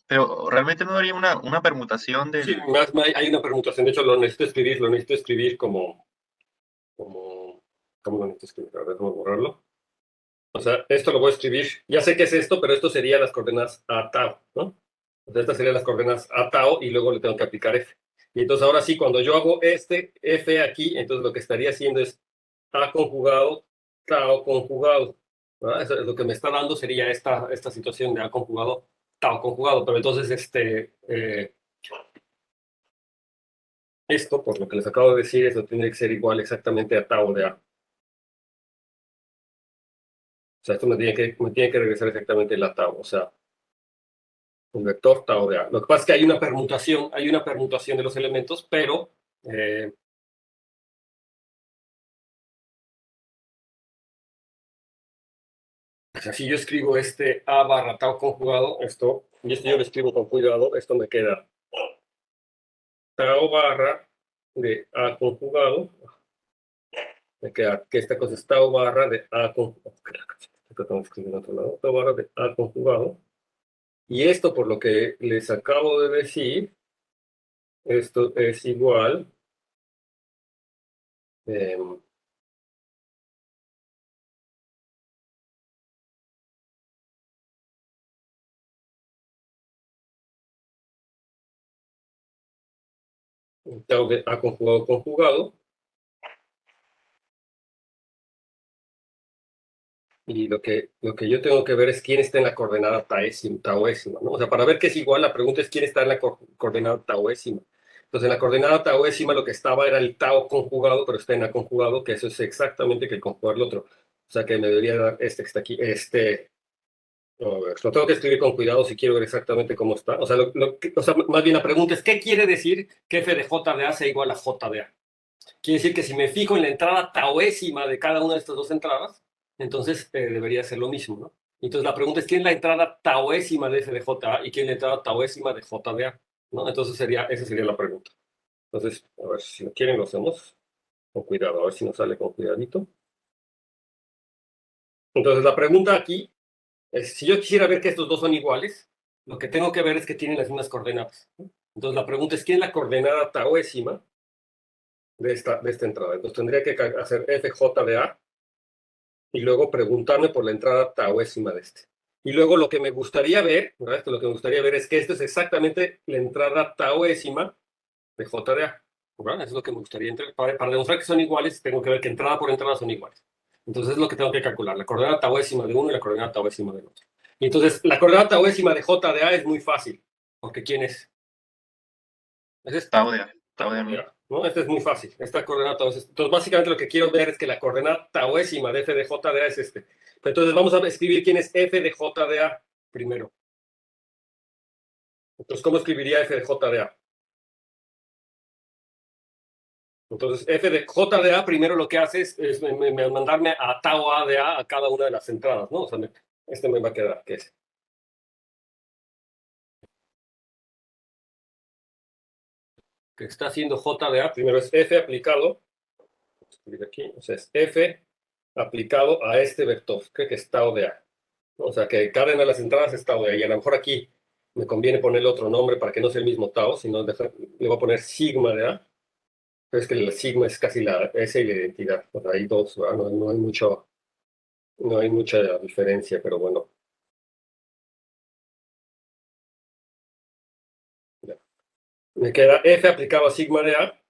[SPEAKER 2] Pero realmente no daría una permutación
[SPEAKER 1] Sí,
[SPEAKER 2] del...
[SPEAKER 1] hay una permutación, de hecho lo necesito escribir ¿cómo lo necesito escribir? A ver, déjame borrarlo. O sea, esto lo voy a escribir, ya sé qué es esto, pero esto sería las coordenadas a tau, ¿no? O sea, estas serían las coordenadas a tau y luego le tengo que aplicar f. Y entonces ahora sí, cuando yo hago este f aquí, entonces lo que estaría haciendo es a conjugado, tau conjugado, ¿no? Eso es lo que me está dando sería esta situación de a conjugado, tau conjugado, pero entonces esto, por lo que les acabo de decir, eso tiene que ser igual exactamente a tau de a. O sea, esto me tiene que regresar exactamente la tau, o sea, un vector tau de A. Lo que pasa es que hay una permutación de los elementos, pero o sea, si yo escribo este A barra tau conjugado, y esto yo lo escribo con cuidado, esto me queda tau barra de A conjugado, me queda que esta cosa es tau barra de A conjugado, tau barra de A conjugado, y esto por lo que les acabo de decir, esto es igual, eh, tau de A conjugado conjugado, y lo que yo tengo que ver es quién está en la coordenada tauésima, ¿no? O sea, para ver que es igual, la pregunta es quién está en la coordenada tauésima. Entonces, en la coordenada tauésima lo que estaba era el tau conjugado, pero está en la conjugado, que eso es exactamente que el conjugar el otro. O sea, que me debería dar este que está aquí, a ver, lo tengo que escribir con cuidado si quiero ver exactamente cómo está. O sea, más bien la pregunta es, ¿qué quiere decir que f de j de a sea igual a j de a? Quiere decir que si me fijo en la entrada tauésima de cada una de estas dos entradas, entonces debería ser lo mismo, ¿no? Entonces la pregunta es, ¿quién es la entrada tauésima de f de j y quién es la entrada tauésima de j de a? ¿No? Entonces esa sería la pregunta. Entonces, a ver, si lo quieren lo hacemos con cuidado, a ver si nos sale con cuidadito. Entonces la pregunta aquí es, si yo quisiera ver que estos dos son iguales, lo que tengo que ver es que tienen las mismas coordenadas, ¿no? Entonces la pregunta es, ¿quién es la coordenada tauésima de esta entrada? Entonces tendría que hacer fj de a y luego preguntarme por la entrada tauésima de este. Y luego lo que me gustaría ver, ¿verdad? Lo que me gustaría ver es que esto es exactamente la entrada tauésima de J de A. ¿Verdad? Eso es lo que me gustaría. Para demostrar que son iguales, tengo que ver que entrada por entrada son iguales. Entonces es lo que tengo que calcular, la coordenada tauésima de uno y la coordenada tauésima del otro. Y entonces la coordenada tauésima de J de A es muy fácil, porque ¿quién es? Es esta.
[SPEAKER 2] Tau de A, tau de A mismo.
[SPEAKER 1] ¿No? Este es muy fácil. Esta coordenada tauésima. Entonces, básicamente lo que quiero ver es que la coordenada tauésima de f de j de a es este. Entonces, vamos a escribir quién es f de j de a primero. Entonces, ¿cómo escribiría f de j de a? Entonces, f de j de a primero lo que hace es mandarme a tau a de a cada una de las entradas, ¿no? O sea, este me va a quedar, ¿qué es? Que está haciendo j de a, primero es f aplicado, escribir aquí, o sea, es f aplicado a este vector, que es tau de a. O sea, que cada una de las entradas es tau de a. Y a lo mejor aquí me conviene ponerle otro nombre para que no sea el mismo tau, sino le voy a poner sigma de a. Pero es que el sigma es casi la S y la identidad. O sea, hay dos, ¿verdad? No hay mucha diferencia, pero bueno. Ya. Me queda f aplicado a sigma de a.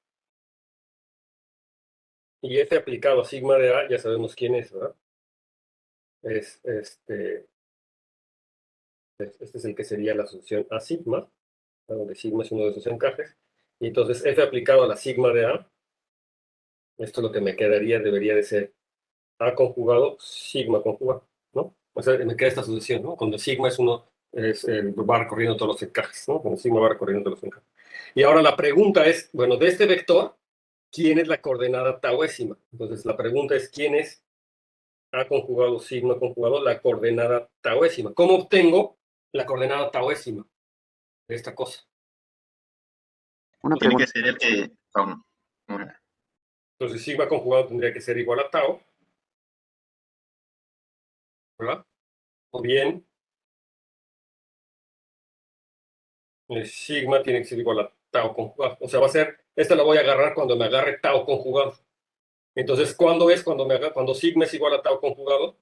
[SPEAKER 1] Y f aplicado a sigma de a, ya sabemos quién es, ¿verdad? Este es el que sería la solución a sigma, donde sigma es uno de sus encajes. Y entonces f aplicado a la sigma de a, esto es lo que me quedaría, debería de ser a conjugado, sigma conjugado, ¿no? O sea, me queda esta sucesión, ¿no? Cuando sigma es uno, va recorriendo todos los encajes, ¿no? Cuando sigma va recorriendo todos los encajes. Y ahora la pregunta es, bueno, de este vector, ¿quién es la coordenada tauésima? Entonces, la pregunta es, ¿quién es A conjugado, sigma conjugado, la coordenada tauésima? ¿Cómo obtengo la coordenada tauésima de esta cosa?
[SPEAKER 3] Una
[SPEAKER 2] Tiene que
[SPEAKER 3] pregunta.
[SPEAKER 2] ser el que... no.
[SPEAKER 1] Entonces, sigma conjugado tendría que ser igual a tau, ¿verdad? O bien, sigma tiene que ser igual a tau conjugado. O sea, va a ser, esta la voy a agarrar cuando me agarre tau conjugado. Entonces, ¿cuándo es cuando sigma es igual a tau conjugado?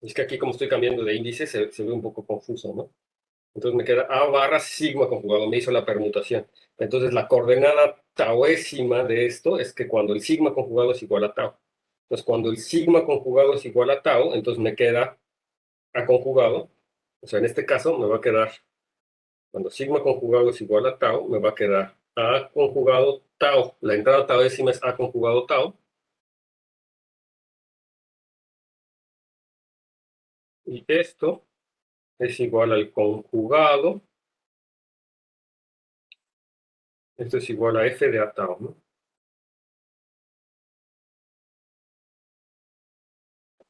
[SPEAKER 1] Es que aquí, como estoy cambiando de índice, se ve un poco confuso, ¿no? Entonces me queda A barra sigma conjugado, me hizo la permutación. Entonces la coordenada tauésima de esto es que cuando el sigma conjugado es igual a tau. Entonces cuando el sigma conjugado es igual a tau, entonces me queda A conjugado. O sea, en este caso me va a quedar, cuando sigma conjugado es igual a tau, me va a quedar A conjugado tau. La entrada tauésima es A conjugado tau. Y esto es igual al conjugado. Esto es igual a F de A tau, ¿no?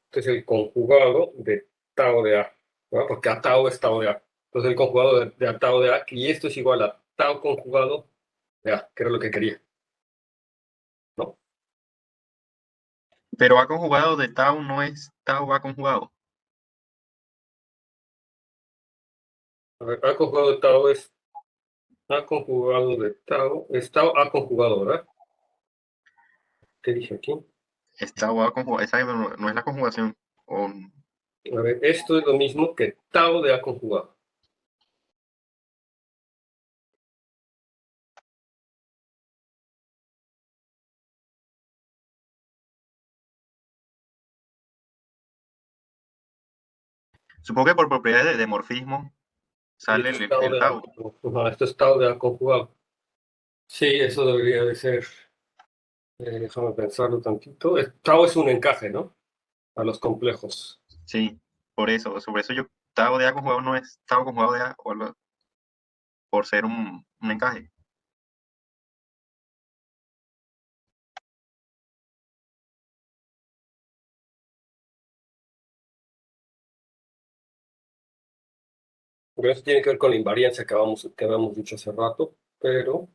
[SPEAKER 1] Este es el conjugado de tau de A, ¿no? Porque A tau es tau de A. Entonces el conjugado de A tau de A, y esto es igual a tau conjugado de A, que era lo que quería, ¿no?
[SPEAKER 2] Pero A conjugado de tau no es tau A conjugado.
[SPEAKER 1] A ver, A conjugado de tau es A conjugado de tau, es tau A conjugado, ¿verdad? ¿Qué dije aquí?
[SPEAKER 2] Es tau A conjugado. Esa no es la conjugación.
[SPEAKER 1] A ver, esto es lo mismo que tau de A conjugado.
[SPEAKER 2] Supongo que por propiedades de morfismo
[SPEAKER 1] Y
[SPEAKER 2] sale
[SPEAKER 1] esto es tau
[SPEAKER 2] el
[SPEAKER 1] de A,
[SPEAKER 2] tau.
[SPEAKER 1] esto es tau de A conjugado. Sí, eso debería de ser, déjame pensarlo tantito. Tau es un encaje, ¿no? A los complejos.
[SPEAKER 2] Sí, por eso. Sobre eso yo, tau de A conjugado no es tau conjugado de A por ser un encaje.
[SPEAKER 1] Pero eso tiene que ver con la invariancia que habíamos dicho hace rato, pero...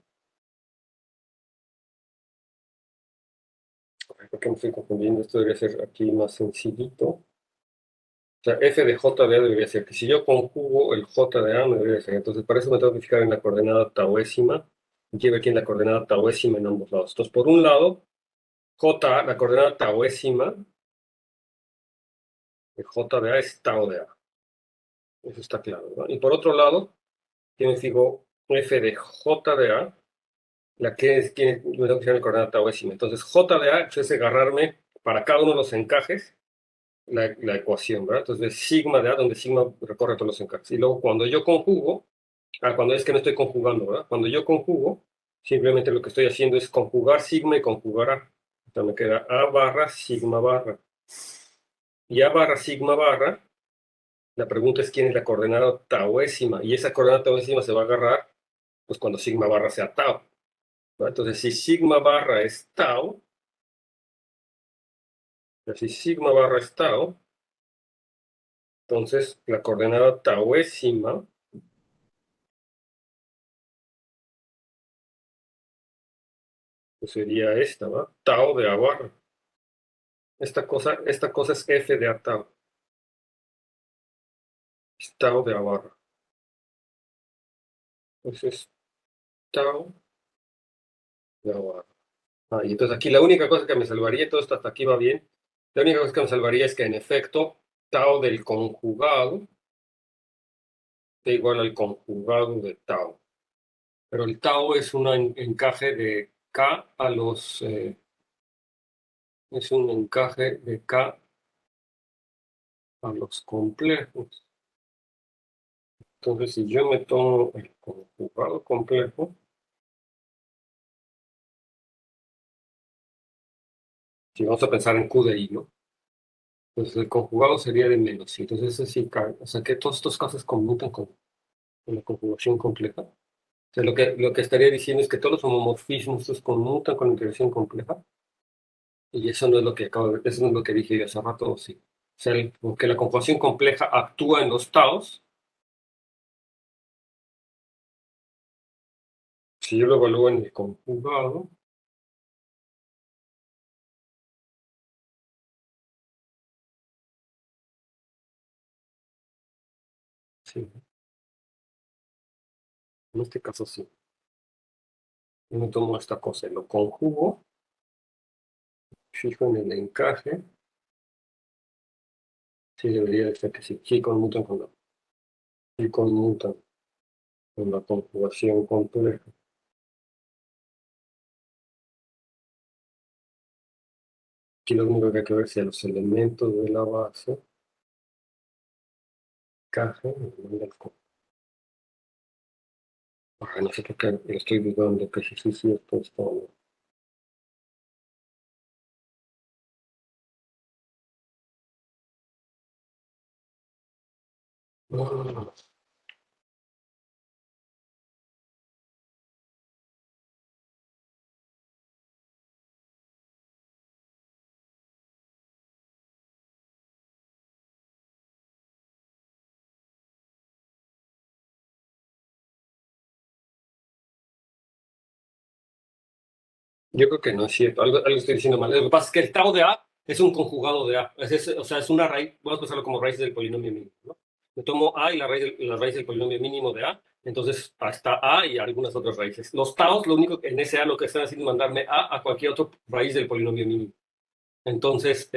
[SPEAKER 1] ¿Por qué me estoy confundiendo? Esto debería ser aquí más sencillito. O sea, f de j de a debería ser que si yo conjugo el j de a, me debería ser. Entonces, para eso me tengo que fijar en la coordenada tauésima. Y quiero ver aquí en la coordenada tauésima en ambos lados. Entonces, por un lado, j, la coordenada tauésima de j de a es tau de a. Eso está claro, ¿no? Y por otro lado, yo me fijo f de j de a, la que es, me tengo que fijar en la coordenada tauésima. Entonces, j de a es agarrarme para cada uno de los encajes la ecuación, ¿verdad? Entonces, sigma de A, donde sigma recorre todos los encajes. Y luego, cuando yo conjugo, cuando es que no estoy conjugando, ¿verdad? Cuando yo conjugo, simplemente lo que estoy haciendo es conjugar sigma y conjugar A. Entonces me queda A barra sigma barra. Y A barra sigma barra, la pregunta es quién es la coordenada tauésima. Y esa coordenada tauésima se va a agarrar, pues cuando sigma barra sea tau, ¿verdad? Entonces, si sigma barra es tau, si sigma barra es tau, entonces la coordenada tauésima pues sería esta, ¿va? Tau de A barra. Esta cosa es F de A tau. Es tau de A barra. Entonces, tau de A barra. Y entonces aquí la única cosa que me salvaría, todo esto hasta aquí va bien, la única cosa que me salvaría es que en efecto tau del conjugado da igual al conjugado de tau. Pero el tau es un encaje de K a los... es un encaje de K a los complejos. Entonces, si yo me tomo el conjugado complejo, Si vamos a pensar en Q de I, ¿no? Entonces el conjugado sería de menos I. Entonces ese sí cae. O sea que todos estos casos conmutan con la conjugación compleja. O sea, lo que estaría diciendo es que todos los homomorfismos estos conmutan con la integración compleja. Y eso no es lo que eso no es lo que dije yo hace rato, sí. O sea, porque la conjugación compleja actúa en los taos. Si yo lo evalúo en el conjugado, sí, en este caso sí. Yo me tomo esta cosa y lo conjugo, fijo en el encaje. Sí, debería de ser que sí. Sí conmutan con la conjugación compleja. Aquí lo único que hay que ver es si los elementos de la base encajan en el conjugado. No sé por qué estoy dudando que si sí es cierto esto o no. Yo creo que no es cierto. Algo estoy diciendo mal. Lo que pasa es que el tau de A es un conjugado de A. O sea, es una raíz. Vamos a pensarlo como raíz del polinomio mínimo, ¿no? Me tomo A y la raíz del polinomio mínimo de A. Entonces, hasta A y algunas otras raíces. Los taos, lo único que en ese A lo que están haciendo es mandarme A cualquier otra raíz del polinomio mínimo. Entonces,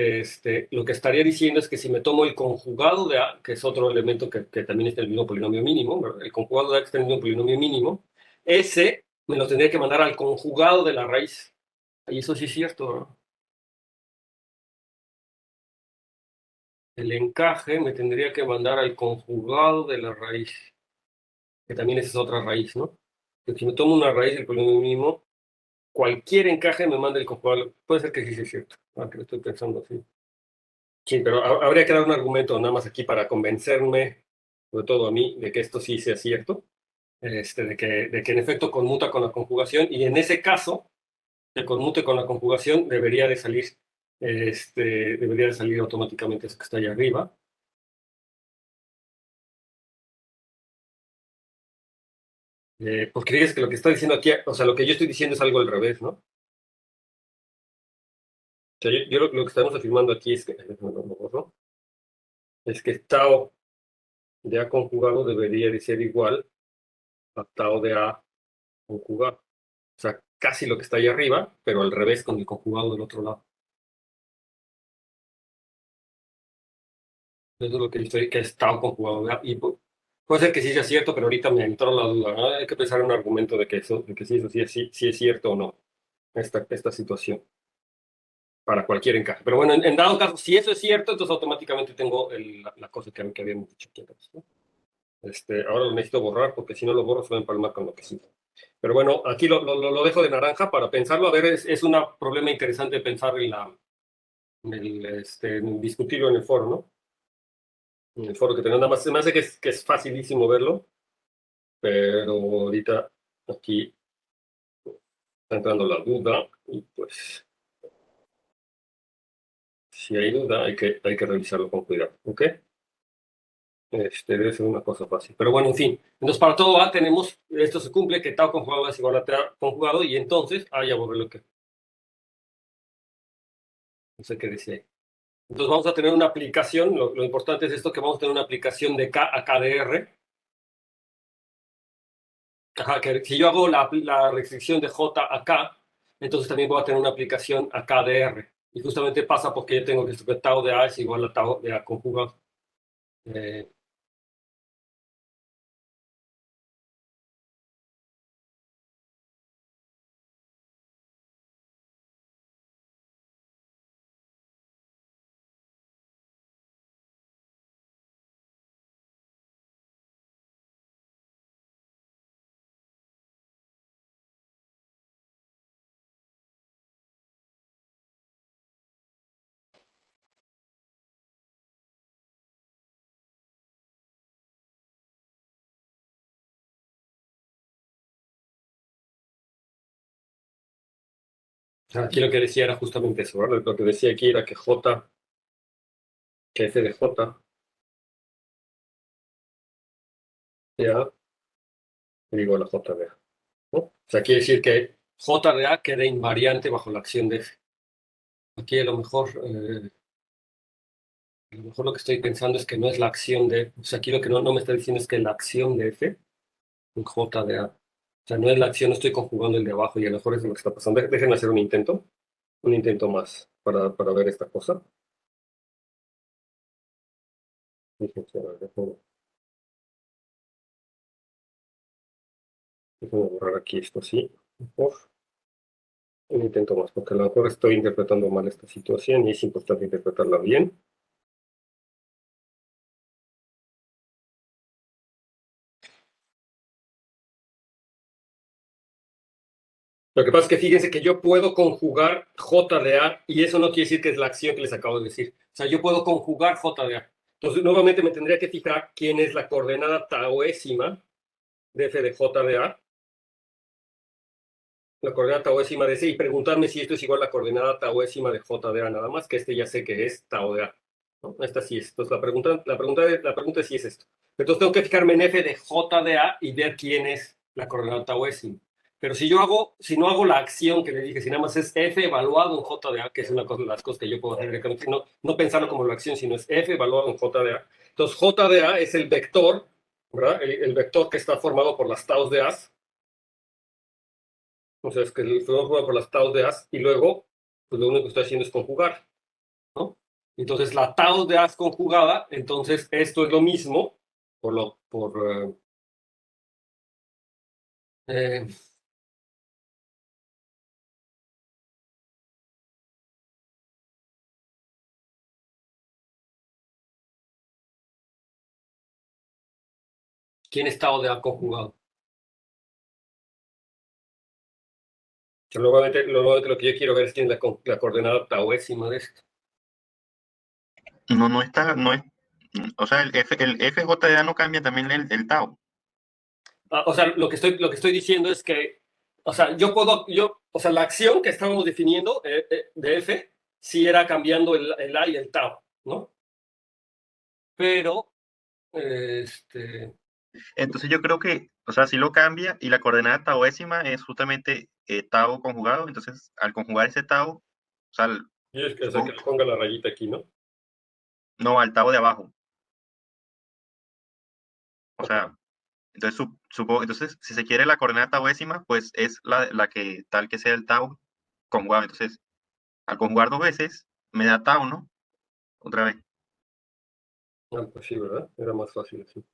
[SPEAKER 1] lo que estaría diciendo es que si me tomo el conjugado de A, que es otro elemento que también está en el mismo polinomio mínimo, ¿verdad? El conjugado de A que está en el mismo polinomio mínimo, ese me lo tendría que mandar al conjugado de la raíz. Y eso sí es cierto, ¿no? El encaje me tendría que mandar al conjugado de la raíz, que también esa es otra raíz, ¿no? Que si me tomo una raíz del polinomio mínimo, cualquier encaje me manda el conjugado. Puede ser que sí sea cierto, que lo estoy pensando así. Sí, pero habría que dar un argumento nada más aquí para convencerme, sobre todo a mí, de que esto sí sea cierto, de que en efecto conmuta con la conjugación, y en ese caso, que conmute con la conjugación, debería de salir automáticamente eso que está ahí arriba. Porque fíjese que lo que está diciendo aquí, o sea, lo que yo estoy diciendo es algo al revés, ¿no? O sea, yo lo que estamos afirmando aquí es que, ¿no? Es que tau de A conjugado debería de ser igual a tau de A conjugado. O sea, casi lo que está ahí arriba, pero al revés con el conjugado del otro lado. Eso es lo que estoy, que es tau conjugado de A. Y puede ser que sí sea cierto, pero ahorita me entró la duda, ¿no? Hay que pensar en un argumento de que eso, de que sí, eso sí es cierto o no, esta situación, para cualquier encaje. Pero bueno, en dado caso, si eso es cierto, entonces automáticamente tengo la cosa que habíamos dicho aquí antes, ¿no? Ahora lo necesito borrar porque si no lo borro se va a empalmar con lo que sí. Pero bueno, aquí lo dejo de naranja para pensarlo. A ver, es un problema interesante pensar en discutirlo en el foro, ¿no? En el foro que tenemos, nada más, se me hace que es facilísimo verlo, pero ahorita aquí está entrando la duda y pues si hay duda hay que revisarlo con cuidado, ¿ok? Debe ser una cosa fácil. Pero bueno, en fin. Entonces, para todo A tenemos, esto se cumple, que tau conjugado es igual a tau conjugado, y entonces, ya borré lo que, no sé qué decía ahí. Entonces vamos a tener una aplicación, lo importante es esto, que vamos a tener una aplicación de K a KDR. Ajá, que si yo hago la restricción de J a K, entonces también voy a tener una aplicación a KDR. Y justamente pasa porque yo tengo que tau de A es igual a tau de A conjugado. Eh, Aquí lo que decía era justamente eso, ¿verdad? Lo que decía aquí era que que f de j, ya, igual a j de a, ¿no? O sea, quiere decir que j de a queda invariante bajo la acción de f. Aquí a lo mejor lo que estoy pensando es que no es la acción de, o sea, aquí lo que no me está diciendo es que la acción de f en j de a, o sea, no es la acción, no estoy conjugando el de abajo y a lo mejor es lo que está pasando. Déjenme hacer un intento más para ver esta cosa. Déjenme borrar aquí esto, sí. Mejor. Un intento más, porque a lo mejor estoy interpretando mal esta situación y es importante interpretarla bien. Lo que pasa es que fíjense que yo puedo conjugar j de a y eso no quiere decir que es la acción que les acabo de decir. O sea, yo puedo conjugar j de a. Entonces, nuevamente me tendría que fijar quién es la coordenada tauésima de f de j de a, la coordenada tauésima de c, y preguntarme si esto es igual a la coordenada tauésima de j de a, nada más, que ya sé que es tau de a, ¿no? Esta sí es. Entonces, la pregunta sí es esto. Entonces, tengo que fijarme en f de j de a y ver quién es la coordenada tauésima. Pero si no hago la acción que le dije, si nada más es f evaluado en j de a, que es una cosa de las cosas que yo puedo hacer directamente, no pensarlo como la acción, sino es f evaluado en j de a. Entonces, j de a es el vector, ¿verdad? El vector que está formado por las taus de a. O sea, es que el fenómeno juega por las tau de as y luego, pues lo único que estoy haciendo es conjugar, ¿no? Entonces, la tau de as conjugada, entonces esto es lo mismo, eh, ¿quién es tau de a conjugado? Que nuevamente lo que yo quiero ver es quién es la coordenada tauésima de esto.
[SPEAKER 2] No está, no es, o sea, el FJDA no cambia también el tau.
[SPEAKER 1] O sea, lo que estoy diciendo es que, o sea, o sea, la acción que estábamos definiendo de f, sí era cambiando el a y el tau, ¿no? Pero,
[SPEAKER 2] Entonces yo creo que, o sea, si lo cambia y la coordenada tauésima es justamente tau conjugado, entonces al conjugar ese tau, o sea,
[SPEAKER 1] y es que, o sea, que
[SPEAKER 2] supongo,
[SPEAKER 1] le ponga la rayita aquí, ¿no?
[SPEAKER 2] no, al tau de abajo. O
[SPEAKER 1] Ok.
[SPEAKER 2] sea, entonces supongo, entonces si se quiere la coordenada tauésima, pues es la que tal que sea el tau conjugado. Entonces, al conjugar dos veces, me da tau, ¿no? Otra vez.
[SPEAKER 1] Ah, pues sí, ¿verdad? Era más fácil así.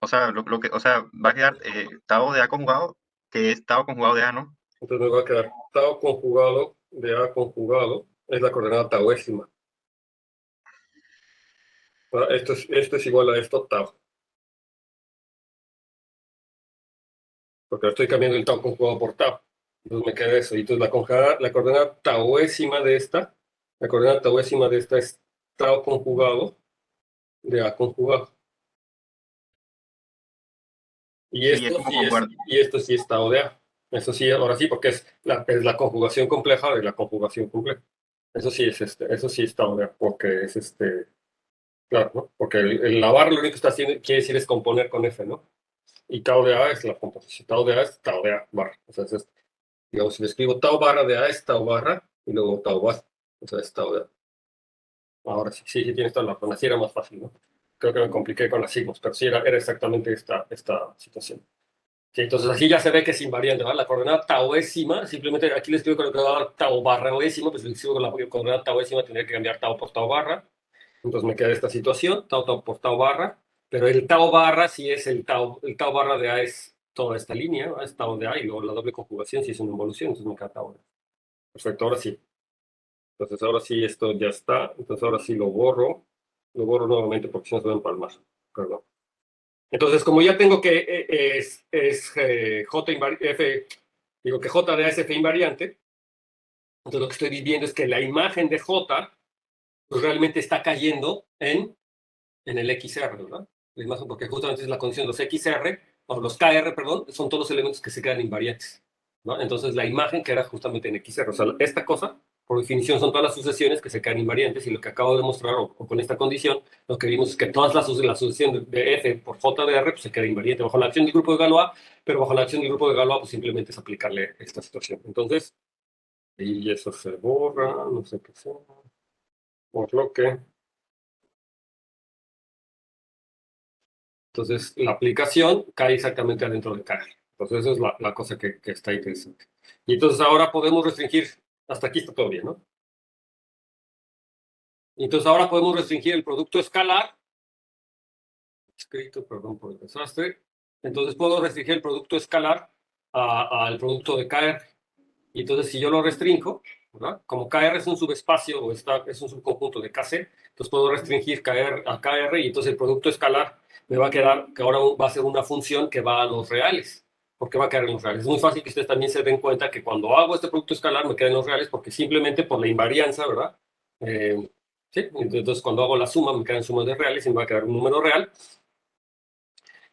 [SPEAKER 2] O sea, o sea, va a quedar tau de A conjugado, que es tau conjugado de A, ¿no?
[SPEAKER 1] Entonces me va a quedar tau conjugado de A conjugado, es la coordenada tauésima. ¿Verdad? Esto es igual a esto, tau. Porque estoy cambiando el tau conjugado por tau. Entonces me queda eso. Y entonces la coordenada tauésima de esta, la coordenada tauésima de esta es tau conjugado de A conjugado. Y
[SPEAKER 2] Sí, es como conjugar.
[SPEAKER 1] esto sí es tau de A. Eso sí, ahora sí, porque es la conjugación compleja de la conjugación compleja. Eso sí es eso sí es tau de A, porque es claro, ¿no? Porque la barra lo único que está haciendo, quiere decir es componer con F, ¿no? Y tau de A es la composición. Tau de A es tau de A barra. O sea, digamos, si le escribo tau barra de A es tau barra y luego tau barra. O sea, es tau de A. Ahora sí tienes toda la razón. Así era más fácil, ¿no? Creo que me compliqué con las signos, pero sí era exactamente esta situación. Sí, entonces así ya se ve que es invariante, ¿verdad? La coordenada tauésima, simplemente aquí le escribo con la coordenada tau barraésima, pues le escribo con la coordenada tauésima, tendría que cambiar tau por tau barra. Entonces me queda esta situación, tau por tau barra, pero el tau barra sí es el tau barra de A es toda esta línea, ¿no? Es tau de A y luego la doble conjugación si es una involución, entonces me queda tau de A. Perfecto, ahora sí. Entonces ahora sí esto ya está, entonces ahora sí lo borro nuevamente porque si no se va a empalmar. Perdón. Entonces, como ya tengo que F, digo que J de A es F invariante, entonces lo que estoy viendo es que la imagen de J pues, realmente está cayendo en el XR, ¿verdad? La imagen, porque justamente es la condición, los XR, o los KR, perdón, son todos los elementos que se quedan invariantes. ¿no? Entonces la imagen queda justamente en XR. O sea, esta cosa, por definición, son todas las sucesiones que se quedan invariantes y lo que acabo de mostrar, o con esta condición, lo que vimos es que todas la sucesión de F por J de R pues, se queda invariante bajo la acción del grupo de Galois, pero bajo la acción del grupo de Galois pues simplemente es aplicarle esta situación. Entonces, y eso se borra, no sé qué sea, por lo que... Entonces, la aplicación cae exactamente adentro de KR. Entonces, esa es la cosa que está interesante. Y entonces ahora podemos restringir, hasta aquí está todo bien, ¿no? Entonces ahora podemos restringir el producto escalar, escrito, perdón por el desastre. Entonces puedo restringir el producto escalar al producto de KR. Y entonces si yo lo restringo, ¿verdad? Como KR es un subespacio o es un subconjunto de KC, entonces puedo restringir a KR y entonces el producto escalar me va a quedar, que ahora va a ser una función que va a los reales. Porque va a quedar en los reales. Es muy fácil que ustedes también se den cuenta que cuando hago este producto escalar me queda en los reales porque simplemente por la invarianza, ¿verdad? Sí, entonces cuando hago la suma me quedan sumas de reales y me va a quedar un número real.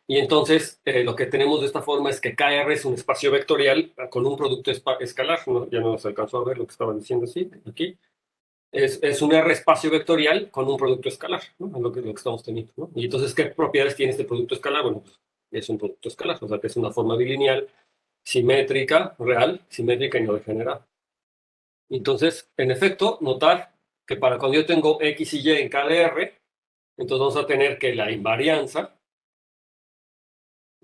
[SPEAKER 1] Y entonces lo que tenemos de esta forma es que KR es un espacio vectorial con un producto escalar. ¿No? Ya no se alcanzó a ver lo que estaba diciendo así, aquí. Es un R espacio vectorial con un producto escalar, ¿no? Es lo que estamos teniendo, ¿no? Y entonces, ¿qué propiedades tiene este producto escalar? Bueno, pues, es un producto escalar, o sea que es una forma bilineal simétrica, real, simétrica y no degenerada. Entonces, en efecto, notar que para cuando yo tengo X y Y en KDR, entonces vamos a tener que la invarianza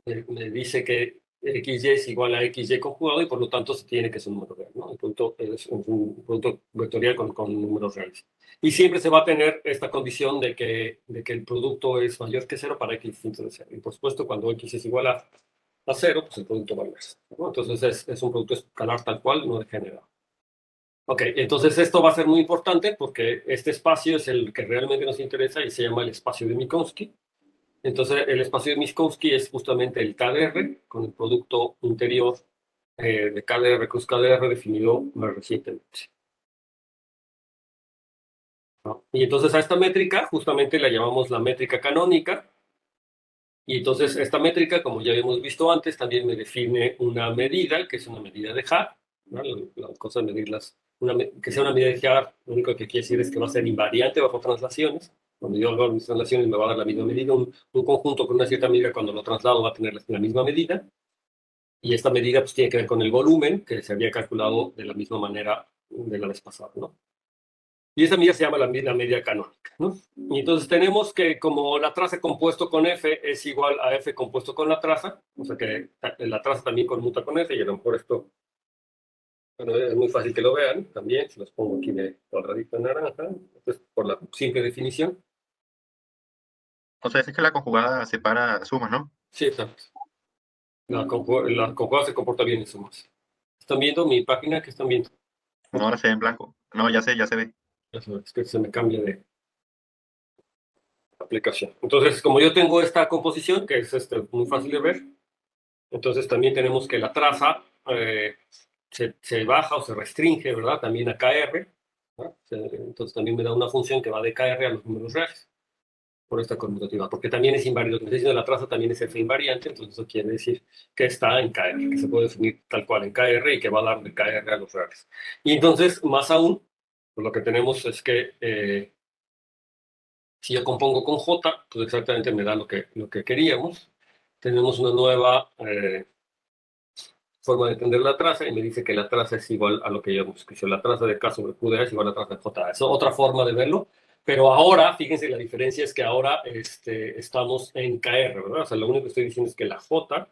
[SPEAKER 1] me dice que XY es igual a XY conjugado y por lo tanto se tiene que ser un número real, ¿no? El producto es un producto vectorial con números reales. Y siempre se va a tener esta condición de que el producto es mayor que cero para X distinto de cero. Y por supuesto, cuando X es igual a cero, pues el producto vale cero, ¿no? Entonces es un producto escalar tal cual, no degenerado. Ok, entonces esto va a ser muy importante porque este espacio es el que realmente nos interesa y se llama el espacio de Minkowski. Entonces, el espacio de Minkowski es justamente el KDR con el producto interior de KDR cruz KDR definido más recientemente, ¿no? Y entonces a esta métrica justamente la llamamos la métrica canónica. Y entonces esta métrica, como ya habíamos visto antes, también me define una medida, que es una medida de Haar, ¿no? La cosa de medirlas, que sea una medida de Haar, lo único que quiere decir es que va a ser invariante bajo translaciones. Cuando yo hago mis translaciones me va a dar la misma medida. Un conjunto con una cierta medida, cuando lo traslado, va a tener la misma medida. Y esta medida pues tiene que ver con el volumen, que se había calculado de la misma manera de la vez pasada, ¿no? Y esa medida se llama la media canónica, ¿no? Y entonces tenemos que como la traza compuesto con F es igual a F compuesto con la traza, o sea que la traza también conmuta con F, y a lo mejor esto, bueno, es muy fácil que lo vean también, si los pongo aquí de cuadradito en naranja, entonces por la simple definición.
[SPEAKER 2] O sea, es que la conjugada separa sumas, ¿no?
[SPEAKER 1] Sí, exacto. La conjugada se comporta bien en sumas. ¿Están viendo mi página? ¿Qué están viendo?
[SPEAKER 2] No, ahora se ve en blanco. No, ya se ve.
[SPEAKER 1] Es que se me cambia de aplicación. Entonces, como yo tengo esta composición, que es muy fácil de ver, entonces también tenemos que la traza se baja o se restringe, ¿verdad? También a KR, ¿no? Entonces también me da una función que va de KR a los números reales por esta conmutativa, porque también es invariante. Lo que estoy diciendo de la traza también es F invariante, entonces eso quiere decir que está en KR, que se puede definir tal cual en KR y que va a dar de KR a los reales. Y entonces, más aún, pues lo que tenemos es que si yo compongo con J, pues exactamente me da lo que queríamos. Tenemos una nueva forma de entender la traza y me dice que la traza es igual a lo que yo escrito. La traza de K sobre QDA es igual a la traza de J. Es otra forma de verlo. Pero ahora, fíjense, la diferencia es que ahora estamos en KR, ¿verdad? O sea, lo único que estoy diciendo es que la J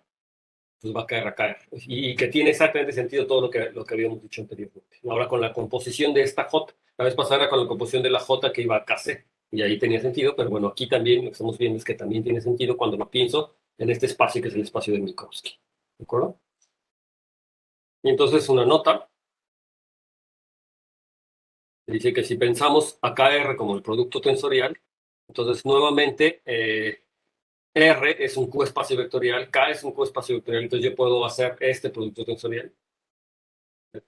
[SPEAKER 1] pues va a caer a caer. Y que tiene exactamente sentido todo lo que habíamos dicho anteriormente. Ahora con la composición de esta J, la vez pasada era con la composición de la J que iba a KC, y ahí tenía sentido, pero bueno, aquí también lo que estamos viendo es que también tiene sentido cuando lo pienso en este espacio que es el espacio de Minkowski. ¿De acuerdo? Y entonces una nota dice que si pensamos a KR como el producto tensorial, entonces nuevamente R es un Q espacio vectorial, K es un Q espacio vectorial, entonces yo puedo hacer este producto tensorial.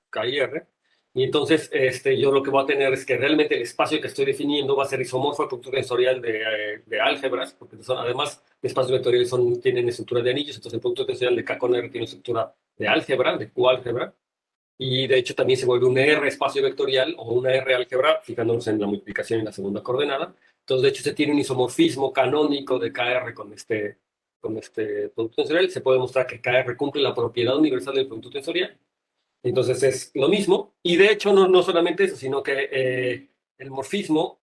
[SPEAKER 1] K y R. Y entonces yo lo que voy a tener es que realmente el espacio que estoy definiendo va a ser isomorfo al producto tensorial de álgebras, porque además los espacios vectoriales tienen estructura de anillos, entonces el producto tensorial de K con R tiene estructura álgebra, de Q-álgebra, y de hecho también se vuelve un R espacio vectorial o una R álgebra, fijándonos en la multiplicación en la segunda coordenada. Entonces, de hecho, se tiene un isomorfismo canónico de KR con este producto tensorial. Se puede mostrar que KR cumple la propiedad universal del producto tensorial. Entonces es lo mismo. Y de hecho, no solamente eso, sino que el morfismo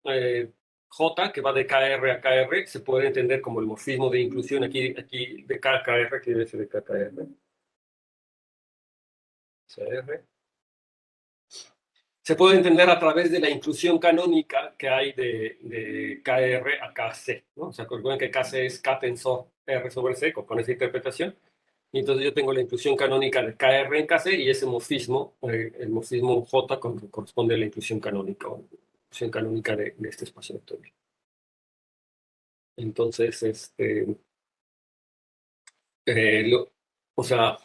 [SPEAKER 1] J, que va de KR a KR, se puede entender como el morfismo de inclusión aquí de KKR, aquí debe ser de KKR. CR. Se puede entender a través de la inclusión canónica que hay de KR a KC, ¿no? O sea, recuerden que KC es K tensor R sobre C, con esa interpretación. Y entonces yo tengo la inclusión canónica de KR en KC y ese morfismo, el morfismo J corresponde a la inclusión canónica, o inclusión canónica de este espacio vectorial. Entonces, o sea,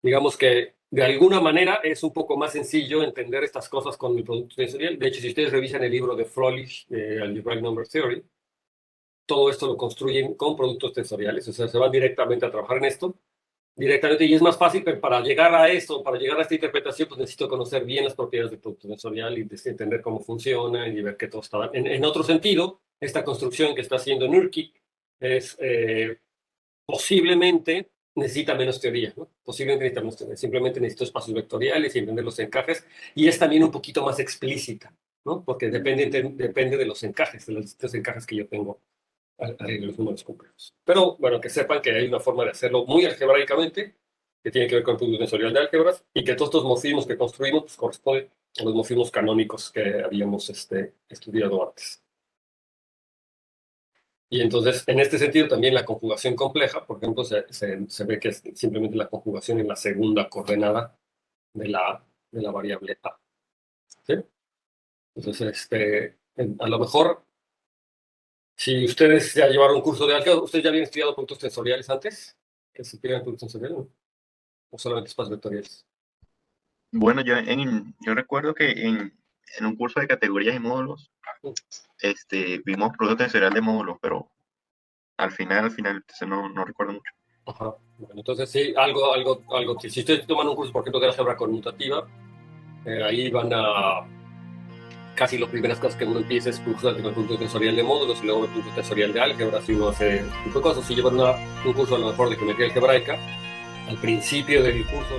[SPEAKER 1] digamos que de alguna manera es un poco más sencillo entender estas cosas con el producto tensorial. De hecho, si ustedes revisan el libro de Froelich, Algebraic Number Theory, todo esto lo construyen con productos tensoriales, o sea, se van directamente a trabajar en esto, directamente, y es más fácil, pero para llegar a esto, para llegar a esta interpretación, pues necesito conocer bien las propiedades del producto tensorial y entender cómo funciona y ver que todo está... En otro sentido, esta construcción que está haciendo Nurkic es posiblemente necesita menos teoría, ¿no? Posiblemente necesita menos teoría. Simplemente necesito espacios vectoriales y entender los encajes. Y es también un poquito más explícita, ¿no? Porque depende de los encajes, de los distintos encajes que yo tengo de los números complejos. Pero, bueno, que sepan que hay una forma de hacerlo muy algebraicamente, que tiene que ver con el producto tensorial de álgebras, y que todos estos morfismos que construimos pues, corresponden a los morfismos canónicos que habíamos estudiado antes. Y entonces, en este sentido, también la conjugación compleja, por ejemplo, se ve que es simplemente la conjugación en la segunda coordenada de la variable A. ¿Sí? Entonces, a lo mejor, si ustedes ya llevaron un curso de álgebra, ¿ustedes ya habían estudiado puntos tensoriales antes? ¿Que se estudian puntos tensoriales? ¿No? ¿O solamente espacios vectoriales?
[SPEAKER 2] Bueno, yo recuerdo que en un curso de categorías y módulos, vimos producto tensorial de módulos, pero al final, entonces no recuerdo mucho.
[SPEAKER 1] Ajá. Bueno, entonces sí, si ustedes toman un curso, por ejemplo, de álgebra conmutativa, ahí van a casi las primeras cosas que uno empieza es cursar el punto tensorial de módulos y luego el punto tensorial de álgebra, si uno hace este tipo de cosas. Si llevan un curso a lo mejor de geometría algebraica, al principio del curso